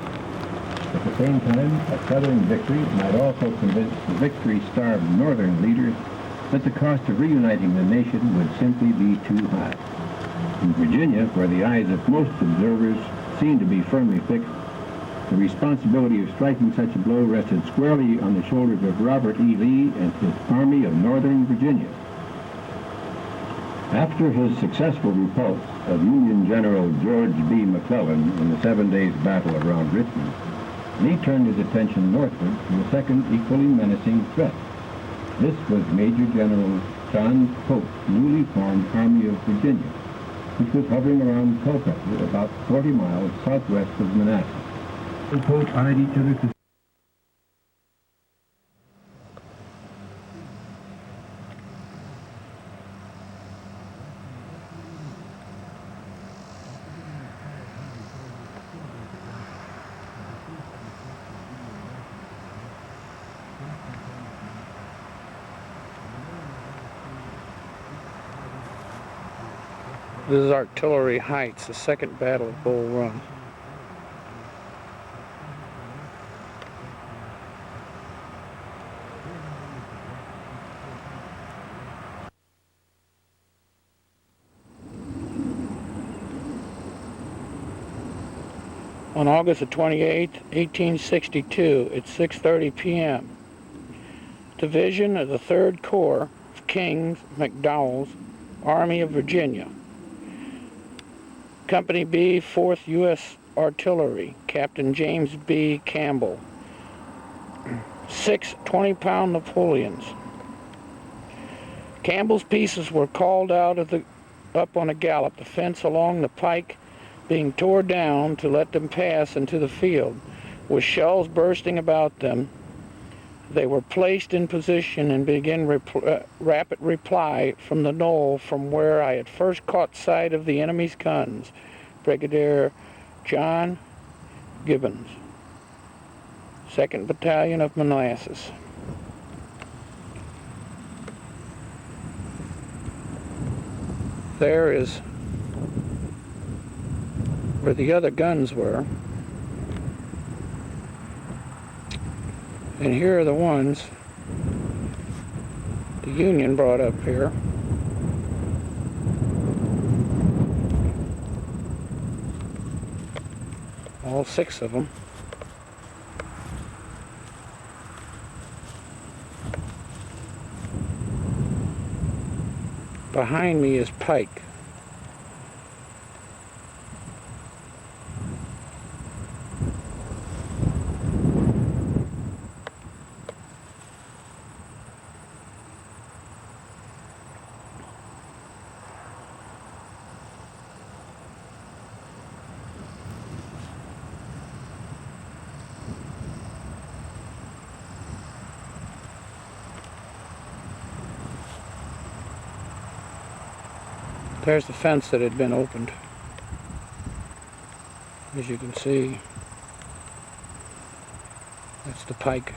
At the same time, a Southern victory might also convince the victory-starved Northern leaders that the cost of reuniting the nation would simply be too high. In Virginia, where the eyes of most observers seemed to be firmly fixed, The responsibility of striking such a blow rested squarely on the shoulders of Robert E. Lee and his Army of Northern Virginia. After his successful repulse of Union General George B. McClellan in the 7 days battle around Richmond, Lee turned his attention northward to a second equally menacing threat. This was Major General John Pope's newly formed Army of Virginia, which was hovering around Culpeper, about 40 miles southwest of Manassas. Pope eyed each other to
This is Artillery Heights, the second Battle of Bull Run. On August the 28th, 1862, at 6:30 p.m., Division of the 3rd Corps of King's McDowell's Army of Virginia, Company B, 4th U.S. Artillery, Captain James B. Campbell, 6 20-pound Napoleons. Campbell's pieces were called out up on a gallop, the fence along the pike being torn down to let them pass into the field. With shells bursting about them, they were placed in position and began rapid reply from the knoll from where I had first caught sight of the enemy's guns. Brigadier John Gibbons, 2nd Battalion of Manassas. There is where the other guns were. And here are the ones the Union brought up here. All 6 of them. Behind me is Pike. There's the fence that had been opened. As you can see, that's the pike.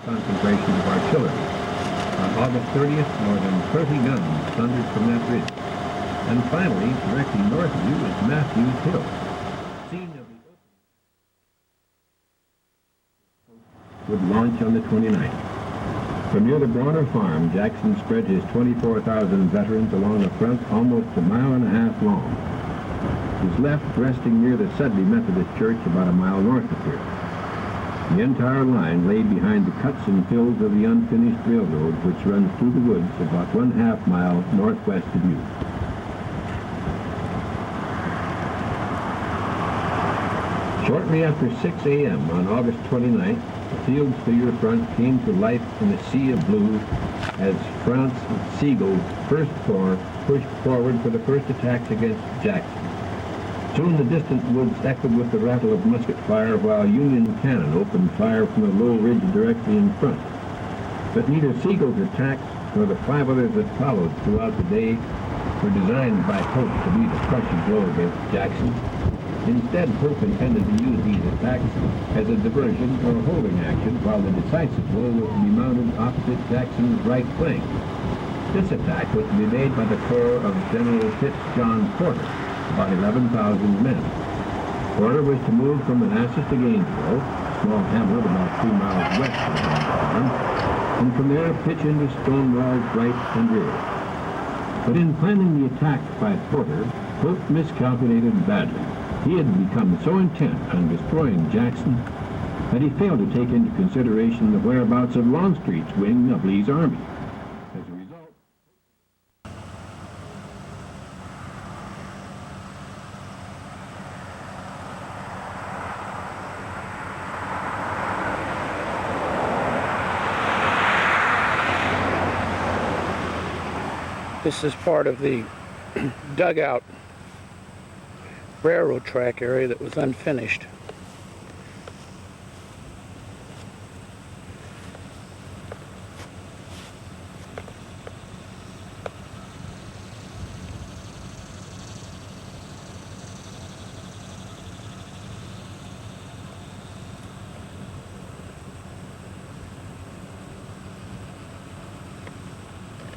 concentration of artillery. On August 30th, more than 30 guns thundered from that ridge. And finally, directly north of you is Matthews Hill, scene of the opening would launch on the 29th. From near the Bronner farm, Jackson spread his 24,000 veterans along a front almost a mile and a half long. His left resting near the Sudley Methodist Church about a mile north of here. The entire line lay behind the cuts and fills of the unfinished railroad which runs through the woods about 1/2 mile northwest of you. Shortly after 6 a.m. on August 29th, the fields to your front came to life in a sea of blue as Franz Sigel's First Corps pushed forward for the first attacks against Jackson. Soon the distant woods echoed with the rattle of musket fire while Union cannon opened fire from a low ridge directly in front. But neither Sigel's attacks nor the 5 others that followed throughout the day were designed by Pope to be the crushing blow against Jackson. Instead, Pope intended to use these attacks as a diversion or holding action while the decisive blow was to be mounted opposite Jackson's right flank. This attack was to be made by the corps of General Fitz-John Porter, about 11,000 men. Porter was to move from Manassas to Gainesville, a small hamlet about 2 miles west of Gainesville, and from there pitch into Stonewall's right and rear. But in planning the attack by Porter, Pope miscalculated badly. He had become so intent on destroying Jackson that he failed to take into consideration the whereabouts of Longstreet's wing of Lee's army. As a result,
This is part of the dugout railroad track area that was unfinished.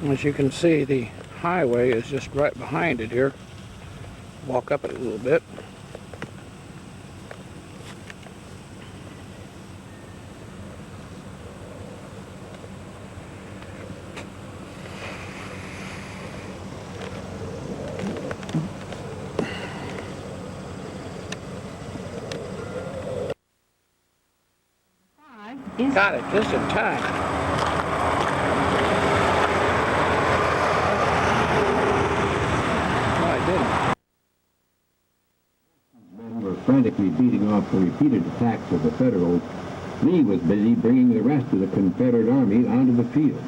As you can see, the highway is just right behind it here. Walk up it a little bit. Got it just in time.
frantically beating off the repeated attacks of the Federals, Lee was busy bringing the rest of the Confederate army onto the field.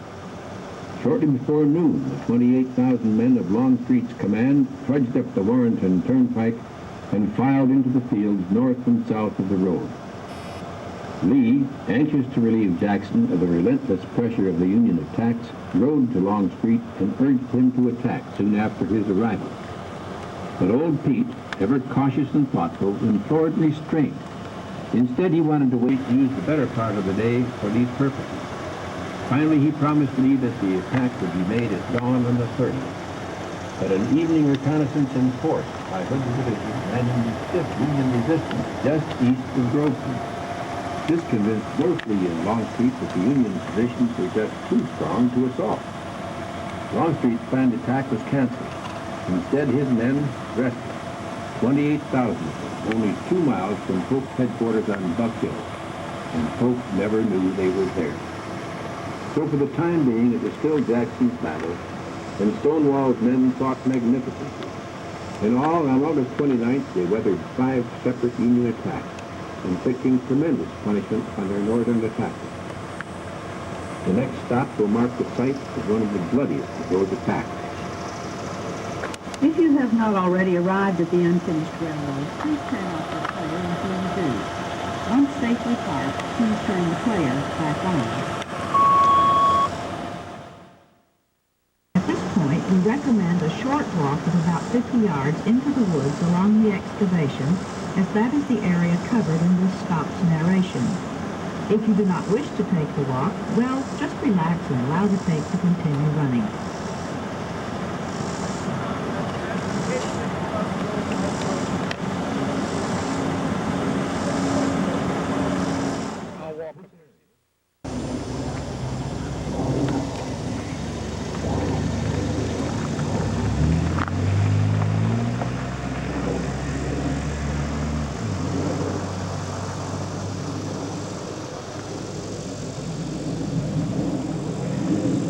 Shortly before noon, the 28,000 men of Longstreet's command trudged up the Warrenton Turnpike and filed into the fields north and south of the road. Lee, anxious to relieve Jackson of the relentless pressure of the Union attacks, rode to Longstreet and urged him to attack soon after his arrival. But old Pete, ever cautious and thoughtful, implored restraint. Instead, he wanted to wait to use the better part of the day for these purposes. Finally, he promised Lee that the attack would be made at dawn on the 30th. But an evening reconnaissance in force by Hood's division ran into stiff Union resistance just east of Groveland. This convinced both Lee and Longstreet that the Union positions were just too strong to assault. Longstreet's planned attack was canceled. Instead, his men rested. 28,000 of them, only 2 miles from Pope's headquarters on Buck Hill, and Pope never knew they were there. So for the time being, it was still Jackson's battle, and Stonewall's men fought magnificently. In all, on August 29th, they weathered 5 separate Union attacks, inflicting tremendous punishment on their northern attackers. The next stop will mark the site of one of the bloodiest of those attacks.
If you have not already arrived at the unfinished railroad, please turn off your player until you do. Once safely parked, please turn the player back on. At this point, we recommend a short walk of about 50 yards into the woods along the excavation, as that is the area covered in this stop's narration. If you do not wish to take the walk, well, just relax and allow the tape to continue running.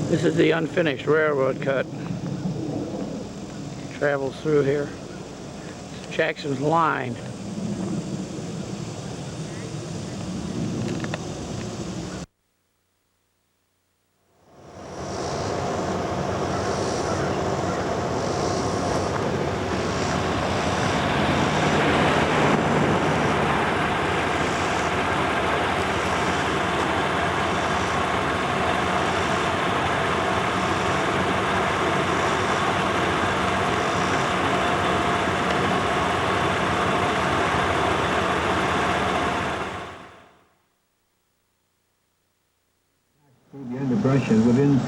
This is the unfinished railroad cut. Travels through here. It's Jackson's line.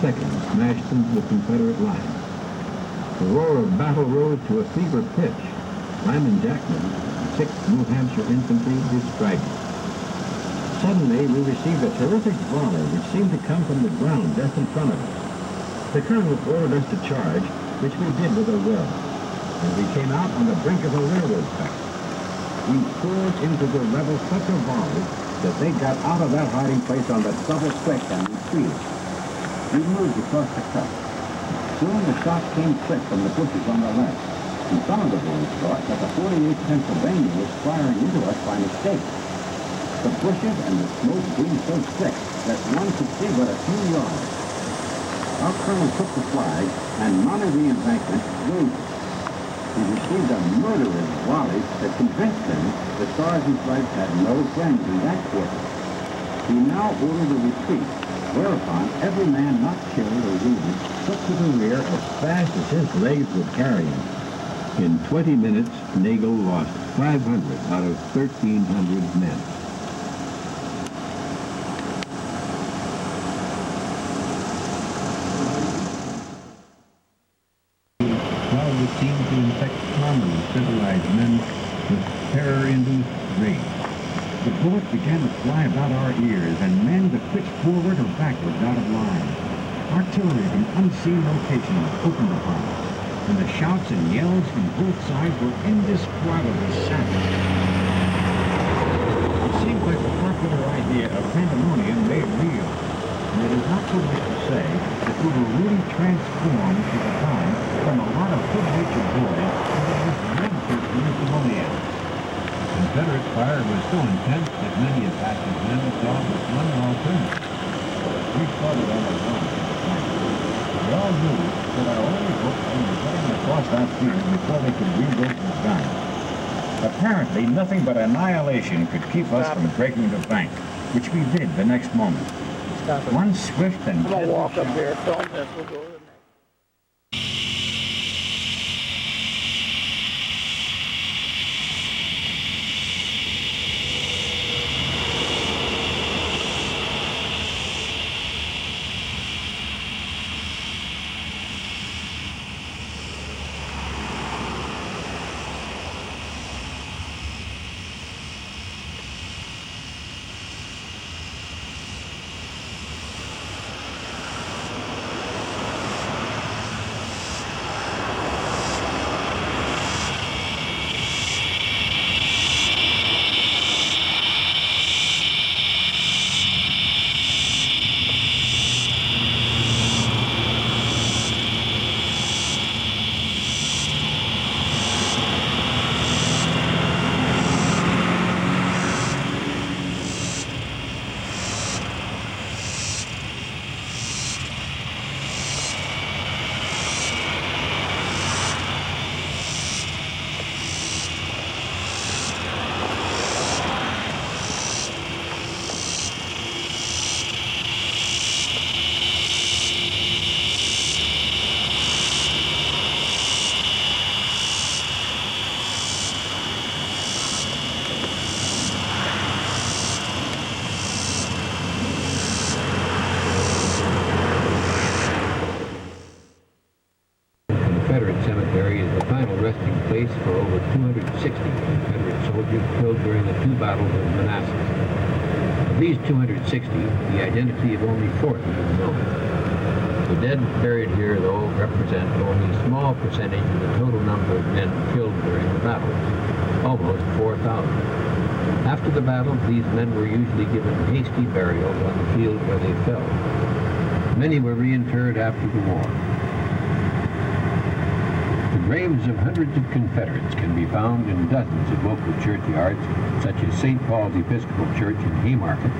seconds smashed into the Confederate line. The roar of battle rose to a fever pitch. Lyman Jackman, 6th New Hampshire Infantry, described it. Suddenly, we received a terrific volley which seemed to come from the ground just in front of us. The colonel ordered us to charge, which we did with a will, and we came out on the brink of a railroad track. We poured into the rebels such a volley that they got out of that hiding place on the double quick and retreated. We moved across the cut. Soon the shots came thick from the bushes on the left, and some of the boys thought that the 48th Pennsylvania was firing into us by mistake. The bushes and the smoke grew so thick that one could see but a few yards. Our colonel took the flag and mounted the embankment, waved it. He received a murderous volley that convinced him the Stars and Stripes had no friends in that quarter. He now ordered a retreat, whereupon every man not killed or wounded took to the rear as fast as his legs would carry him. In 20 minutes, Nagel lost 500 out of 1,300 men. While it seemed to infect common civilized men with terror-induced rage, the bullets began to fly about our ears, and men to pitch forward or backwards out of line. Artillery from unseen locations opened upon us, and the shouts and yells from both sides were indescribably savage. It seemed like the popular idea of pandemonium made real, and it is not too much to say that we were really transformed for the time from a lot of good-natured boys into this bloodthirsty demoniacs. Confederate fire was so intense that many of Patch's men saw but one alternative. We started on the run. We all knew that our only hope was in getting across that field before they could reload the guns. Apparently, nothing but annihilation could keep us from breaking the bank, which we did the next moment. One swift and
I'm gonna walk up here, film this, we'll go to the next.
Confederate Cemetery is the final resting place for over 260 Confederate soldiers killed during the two battles of Manassas. Of these 260, the identity of only 40 is known. The dead buried here, though, represent only a small percentage of the total number of men killed during the battles, almost 4,000. After the battle, these men were usually given hasty burials on the field where they fell. Many were reinterred after the war. The graves of hundreds of Confederates can be found in dozens of local churchyards, such as St. Paul's Episcopal Church in Haymarket,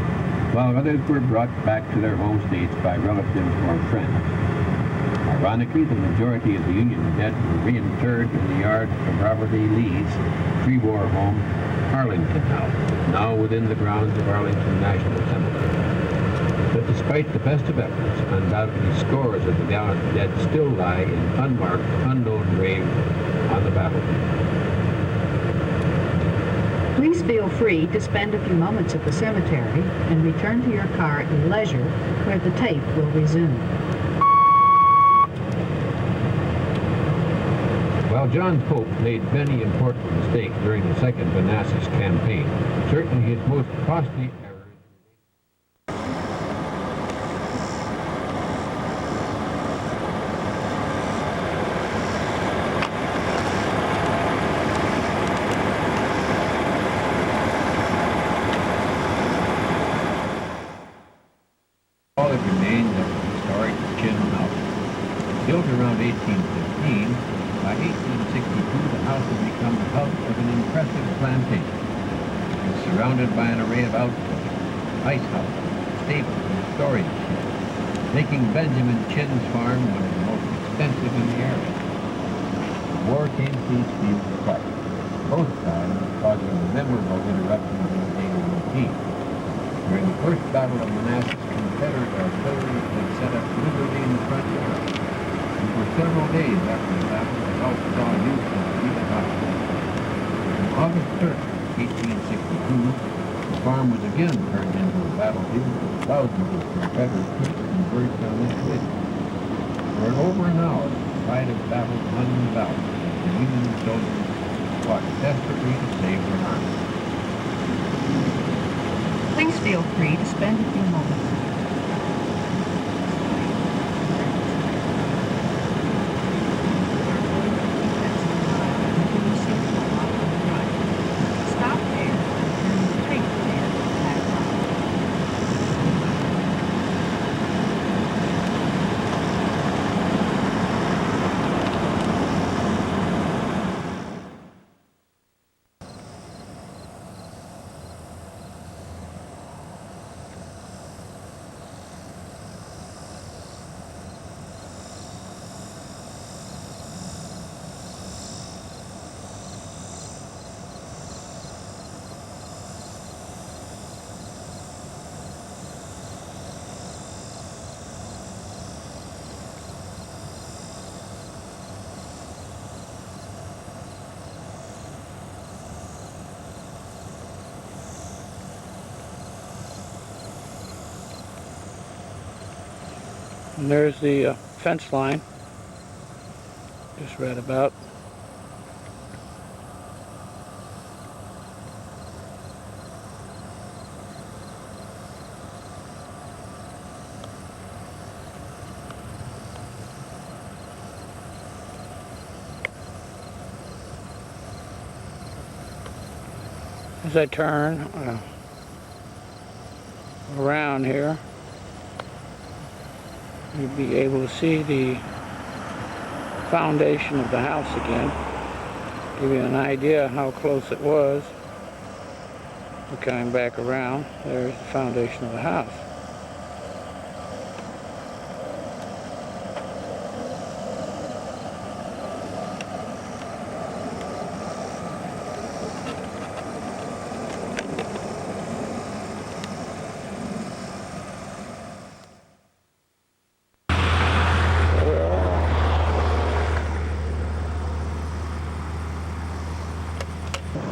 while others were brought back to their home states by relatives or friends. Ironically, the majority of the Union dead were reinterred in the yard of Robert A. Lee's pre-war home, Arlington House, now within the grounds of Arlington National Cemetery. But despite the best of efforts, undoubtedly scores of the gallant dead still lie in unmarked, unknown graves on the battlefield.
Please feel free to spend a few moments at the cemetery and return to your car at your leisure, where the tape will resume.
While John Pope made many important mistakes during the Second Manassas campaign, certainly his most costly error. All that remains of the historic Chin House. Built around 1815, by 1862 the house had become the hub of an impressive plantation. It was surrounded by an array of outbuildings, ice houses, stables, and storage sheds, making Benjamin Chin's farm one of the most extensive in the area. The war came to these fields apart, both times causing a memorable interruption in the daily routine. During the first Battle of Manassas, Confederate artillery had set up literally in the front yard. And for several days after the battle, the house saw use as a heated hospital. On August 3rd, 1862, the farm was again turned into a battlefield with thousands of Confederate troops converged on this ridge. For over an hour, the tide of battle hung in the valley as the Union soldiers fought desperately to save their army.
Please feel free to spend a few moments. Stop there and take the man back home.
And there's the fence line, just read about. As I turn around here, you'll be able to see the foundation of the house again. Give you an idea how close it was. We're coming back around. There's the foundation of the house.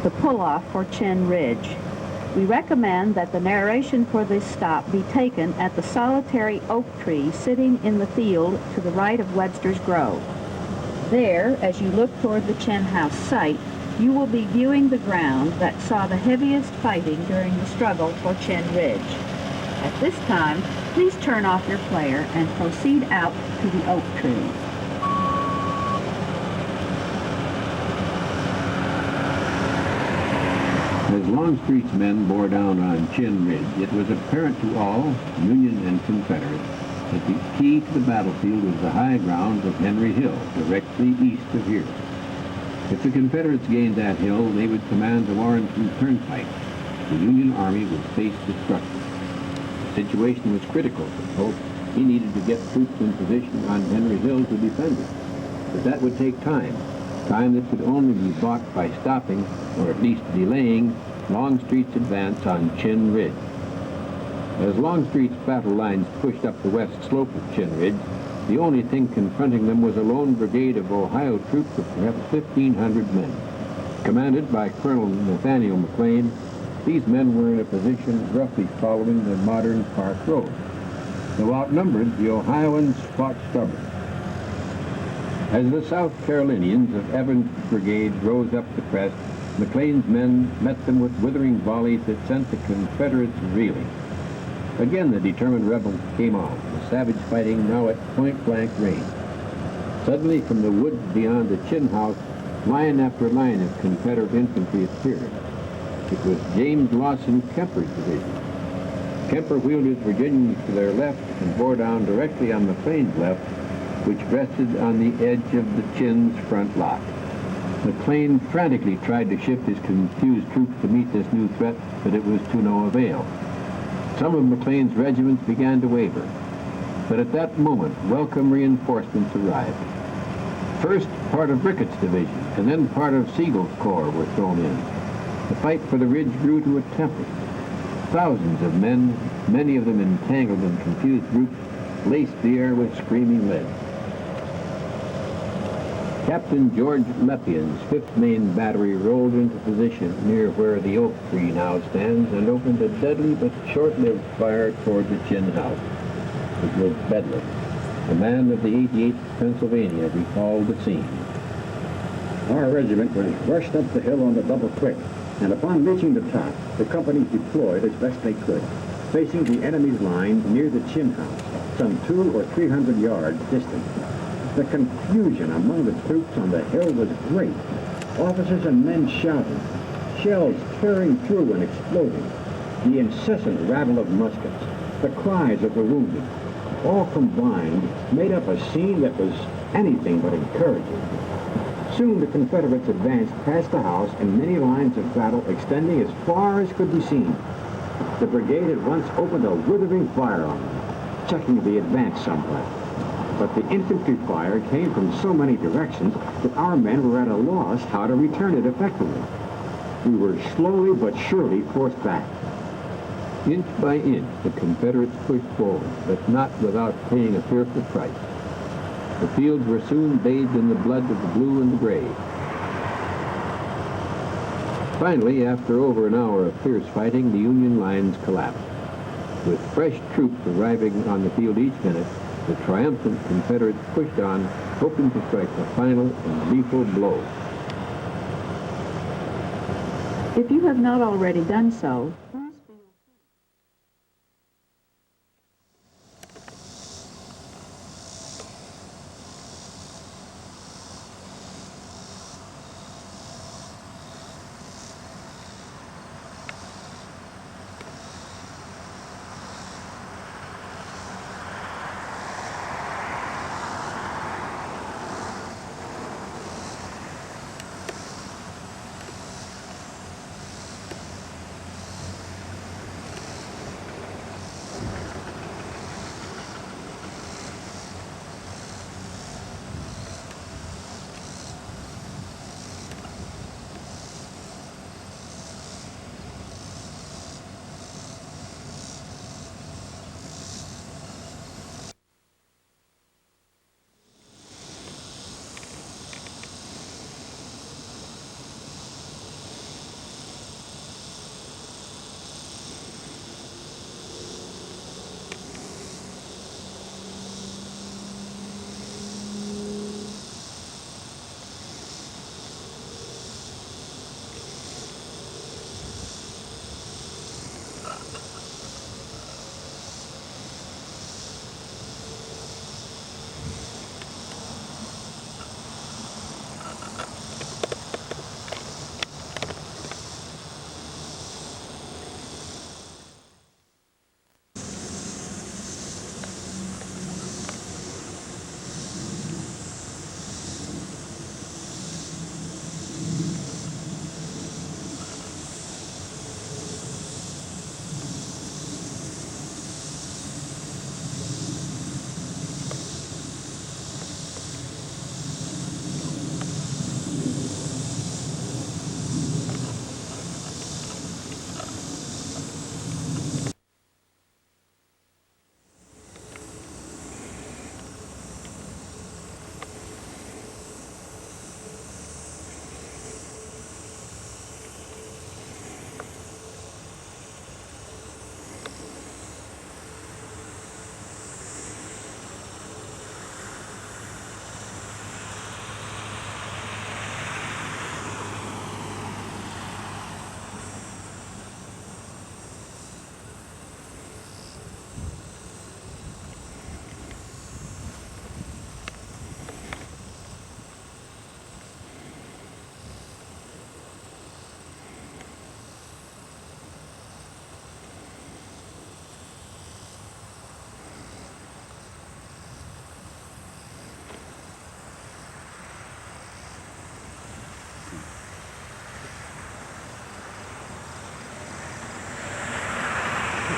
The pull-off for Chin Ridge. We recommend that the narration for this stop be taken at the solitary oak tree sitting in the field to the right of Webster's Grove. There, as you look toward the Chin House site, you will be viewing the ground that saw the heaviest fighting during the struggle for Chin Ridge. At this time, please turn off your player and proceed out to the oak tree.
As Longstreet's men bore down on Chin Ridge, it was apparent to all, Union and Confederate, that the key to the battlefield was the high ground of Henry Hill, directly east of here. If the Confederates gained that hill, they would command the Warrenton Turnpike. The Union Army would face destruction. The situation was critical for Pope. He needed to get troops in position on Henry Hill to defend it. But that would take time that could only be bought by stopping, or at least delaying, Longstreet's advance on Chin Ridge. As Longstreet's battle lines pushed up the west slope of Chin Ridge, the only thing confronting them was a lone brigade of Ohio troops of perhaps 1,500 men. Commanded by Colonel Nathaniel McLean, these men were in a position roughly following the modern Park Road. Though outnumbered, the Ohioans fought stubborn. As the South Carolinians of Evans' brigade rose up the crest, McLean's men met them with withering volleys that sent the Confederates reeling. Again the determined rebels came on, the savage fighting now at point-blank range. Suddenly from the woods beyond the Chin House, line after line of Confederate infantry appeared. It was James Lawson Kemper's division. Kemper wheeled his Virginians to their left and bore down directly on McLean's left, which rested on the edge of the Chin's front line. McLean frantically tried to shift his confused troops to meet this new threat, but it was to no avail. Some of McLean's regiments began to waver, but at that moment, welcome reinforcements arrived. First, part of Brickett's division, and then part of Sigel's corps were thrown in. The fight for the ridge grew to a tempest. Thousands of men, many of them entangled in confused groups, laced the air with screaming lead. Captain George Lepian's 5th Maine Battery rolled into position near where the oak tree now stands and opened a deadly but short-lived fire toward the Chin House. It was Bedloe. The man of the 88th Pennsylvania recalled the scene.
Our regiment was rushed up the hill on the double quick, and upon reaching the top, the companies deployed as best they could, facing the enemy's line near the Chin House, some 200 or 300 yards distant. The confusion among the troops on the hill was great. Officers and men shouting, shells tearing through and exploding, the incessant rattle of muskets, the cries of the wounded, all combined made up a scene that was anything but encouraging. Soon the Confederates advanced past the house and many lines of battle extending as far as could be seen. The brigade at once opened a withering fire on them, checking the advance somewhat. But the infantry fire came from so many directions that our men were at a loss how to return it effectively. We were slowly but surely forced back.
Inch by inch, the Confederates pushed forward, but not without paying a fearful price. The fields were soon bathed in the blood of the blue and the gray. Finally, after over an hour of fierce fighting, the Union lines collapsed. With fresh troops arriving on the field each minute, the triumphant Confederates pushed on, hoping to strike the final and lethal blow.
If you have not already done so,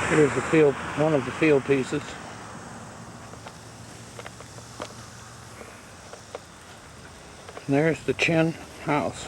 Here's the field, one of the field pieces. And there's the Chin house.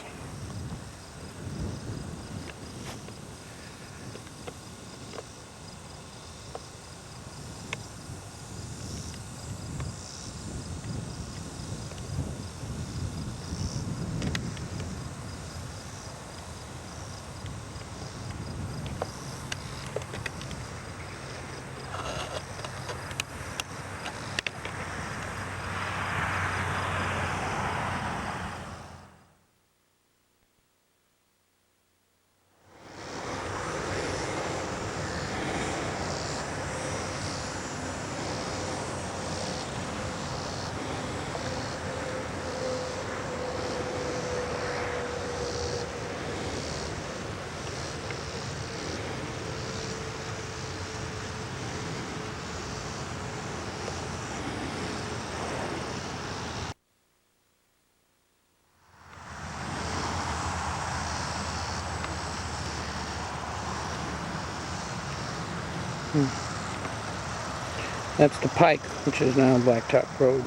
That's the Pike, which is now Blacktop Road.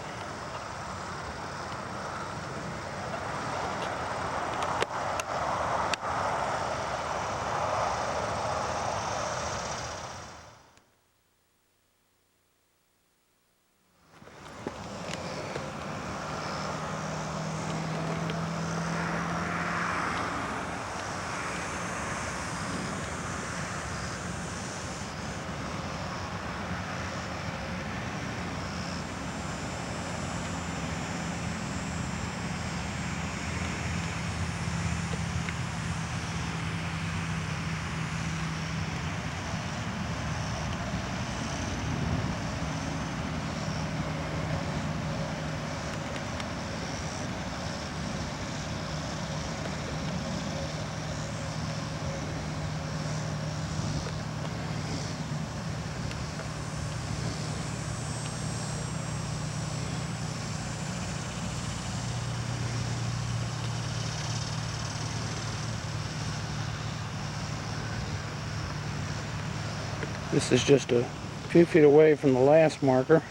This is just a few feet away from the last marker.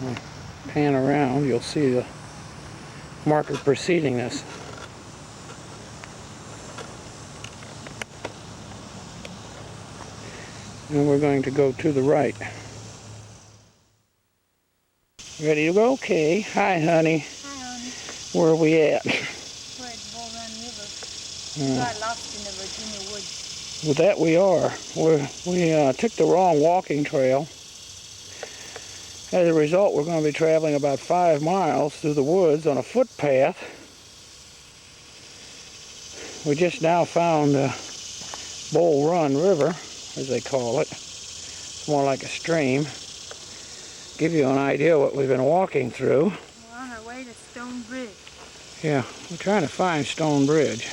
I'll pan around, you'll see the marker preceding this. And we're going to go to the right. Ready to go? Okay. Hi, honey.
Hi, honey.
Where are we at?
We're at the Bull Run River. We got lost in the Virginia woods.
With that we are. We took the wrong walking trail. As a result, we're going to be traveling about 5 miles through the woods on a footpath. We just now found Bull Run River, as they call it. It's more like a stream. Give you an idea what we've been walking through.
We're on our way to Stone Bridge.
Yeah, we're trying to find Stone Bridge.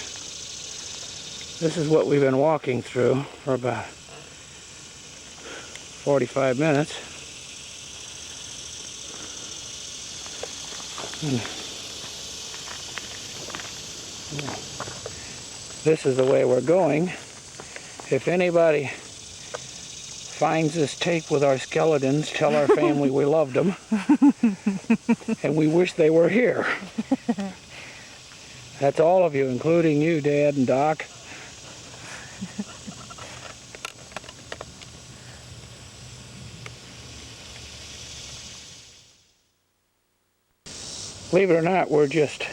This is what we've been walking through for about 45 minutes. This is the way we're going. If anybody finds this tape with our skeletons, tell our family we loved them. And we wish they were here. That's all of you, including you, Dad and Doc. Believe it or not, we're just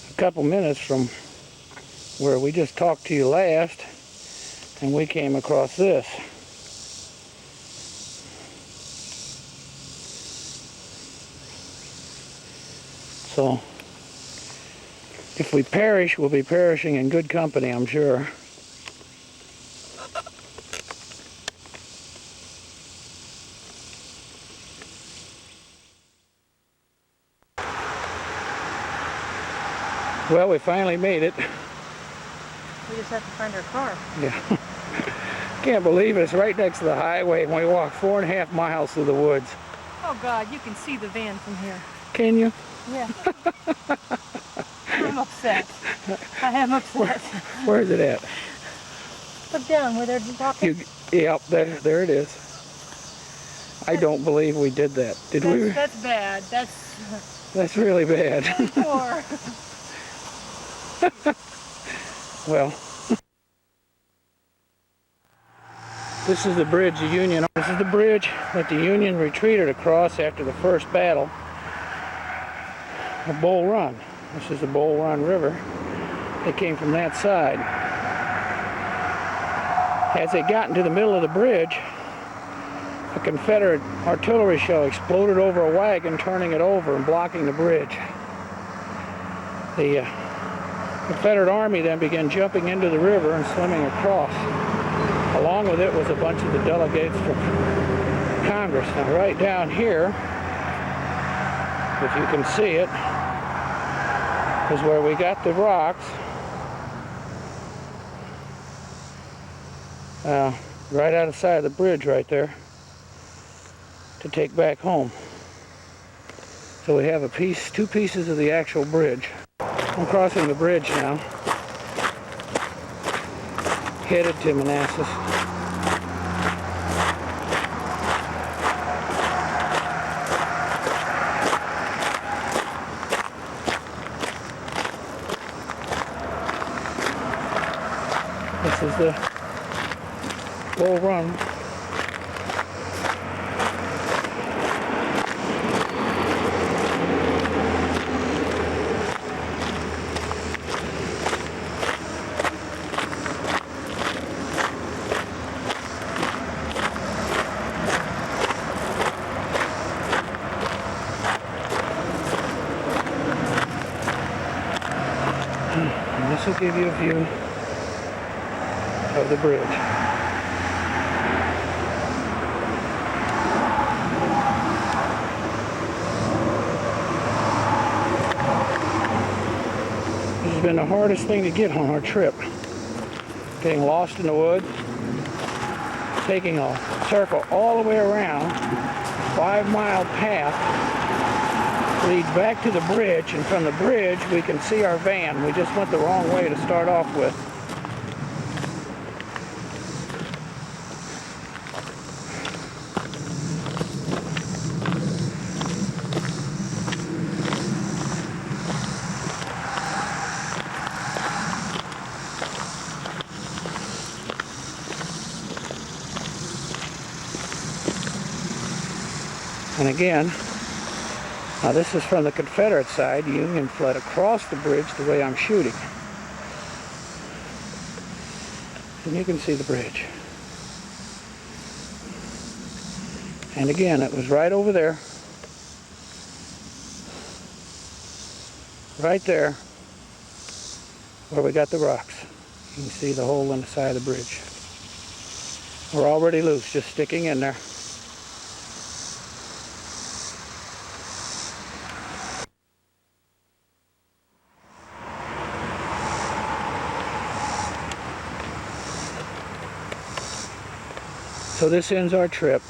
a couple minutes from where we just talked to you last, and we came across this. So, if we perish, we'll be perishing in good company, I'm sure. Well, we finally made it.
We just have to find our car.
Yeah. Can't believe it. It's right next to the highway, and we walked 4.5 miles through the woods.
Oh God, you can see the van from here.
Can you?
Yeah. I'm upset. I am upset.
Where is it at?
Look down where they're talking.
Yep, there it is. I don't believe we did that. Did we?
That's bad.
That's really bad.
Poor.
Well, this is the bridge the Union. This is the bridge that the Union retreated across after the first battle of Bull Run. This is the Bull Run River. They came from that side. As they got into the middle of the bridge, a Confederate artillery shell exploded over a wagon, turning it over and blocking the bridge. The Confederate Army then began jumping into the river and swimming across. Along with it was a bunch of the delegates from Congress. Now right down here, if you can see it, is where we got the rocks. Right out of sight of the bridge right there to take back home. So we have two pieces of the actual bridge. I'm crossing the bridge now, headed to Manassas. This is the Bull Run. And this will give you a view of the bridge. This has been the hardest thing to get on our trip. Getting lost in the woods, taking a circle all the way around, 5-mile path leads back to the bridge, and from the bridge we can see our van. We just went the wrong way to start off with. And again, now this is from the Confederate side. The Union fled across the bridge the way I'm shooting. And you can see the bridge. And again, it was right over there. Right there where we got the rocks. You can see the hole in the side of the bridge. We're already loose, just sticking in there. So this ends our trip.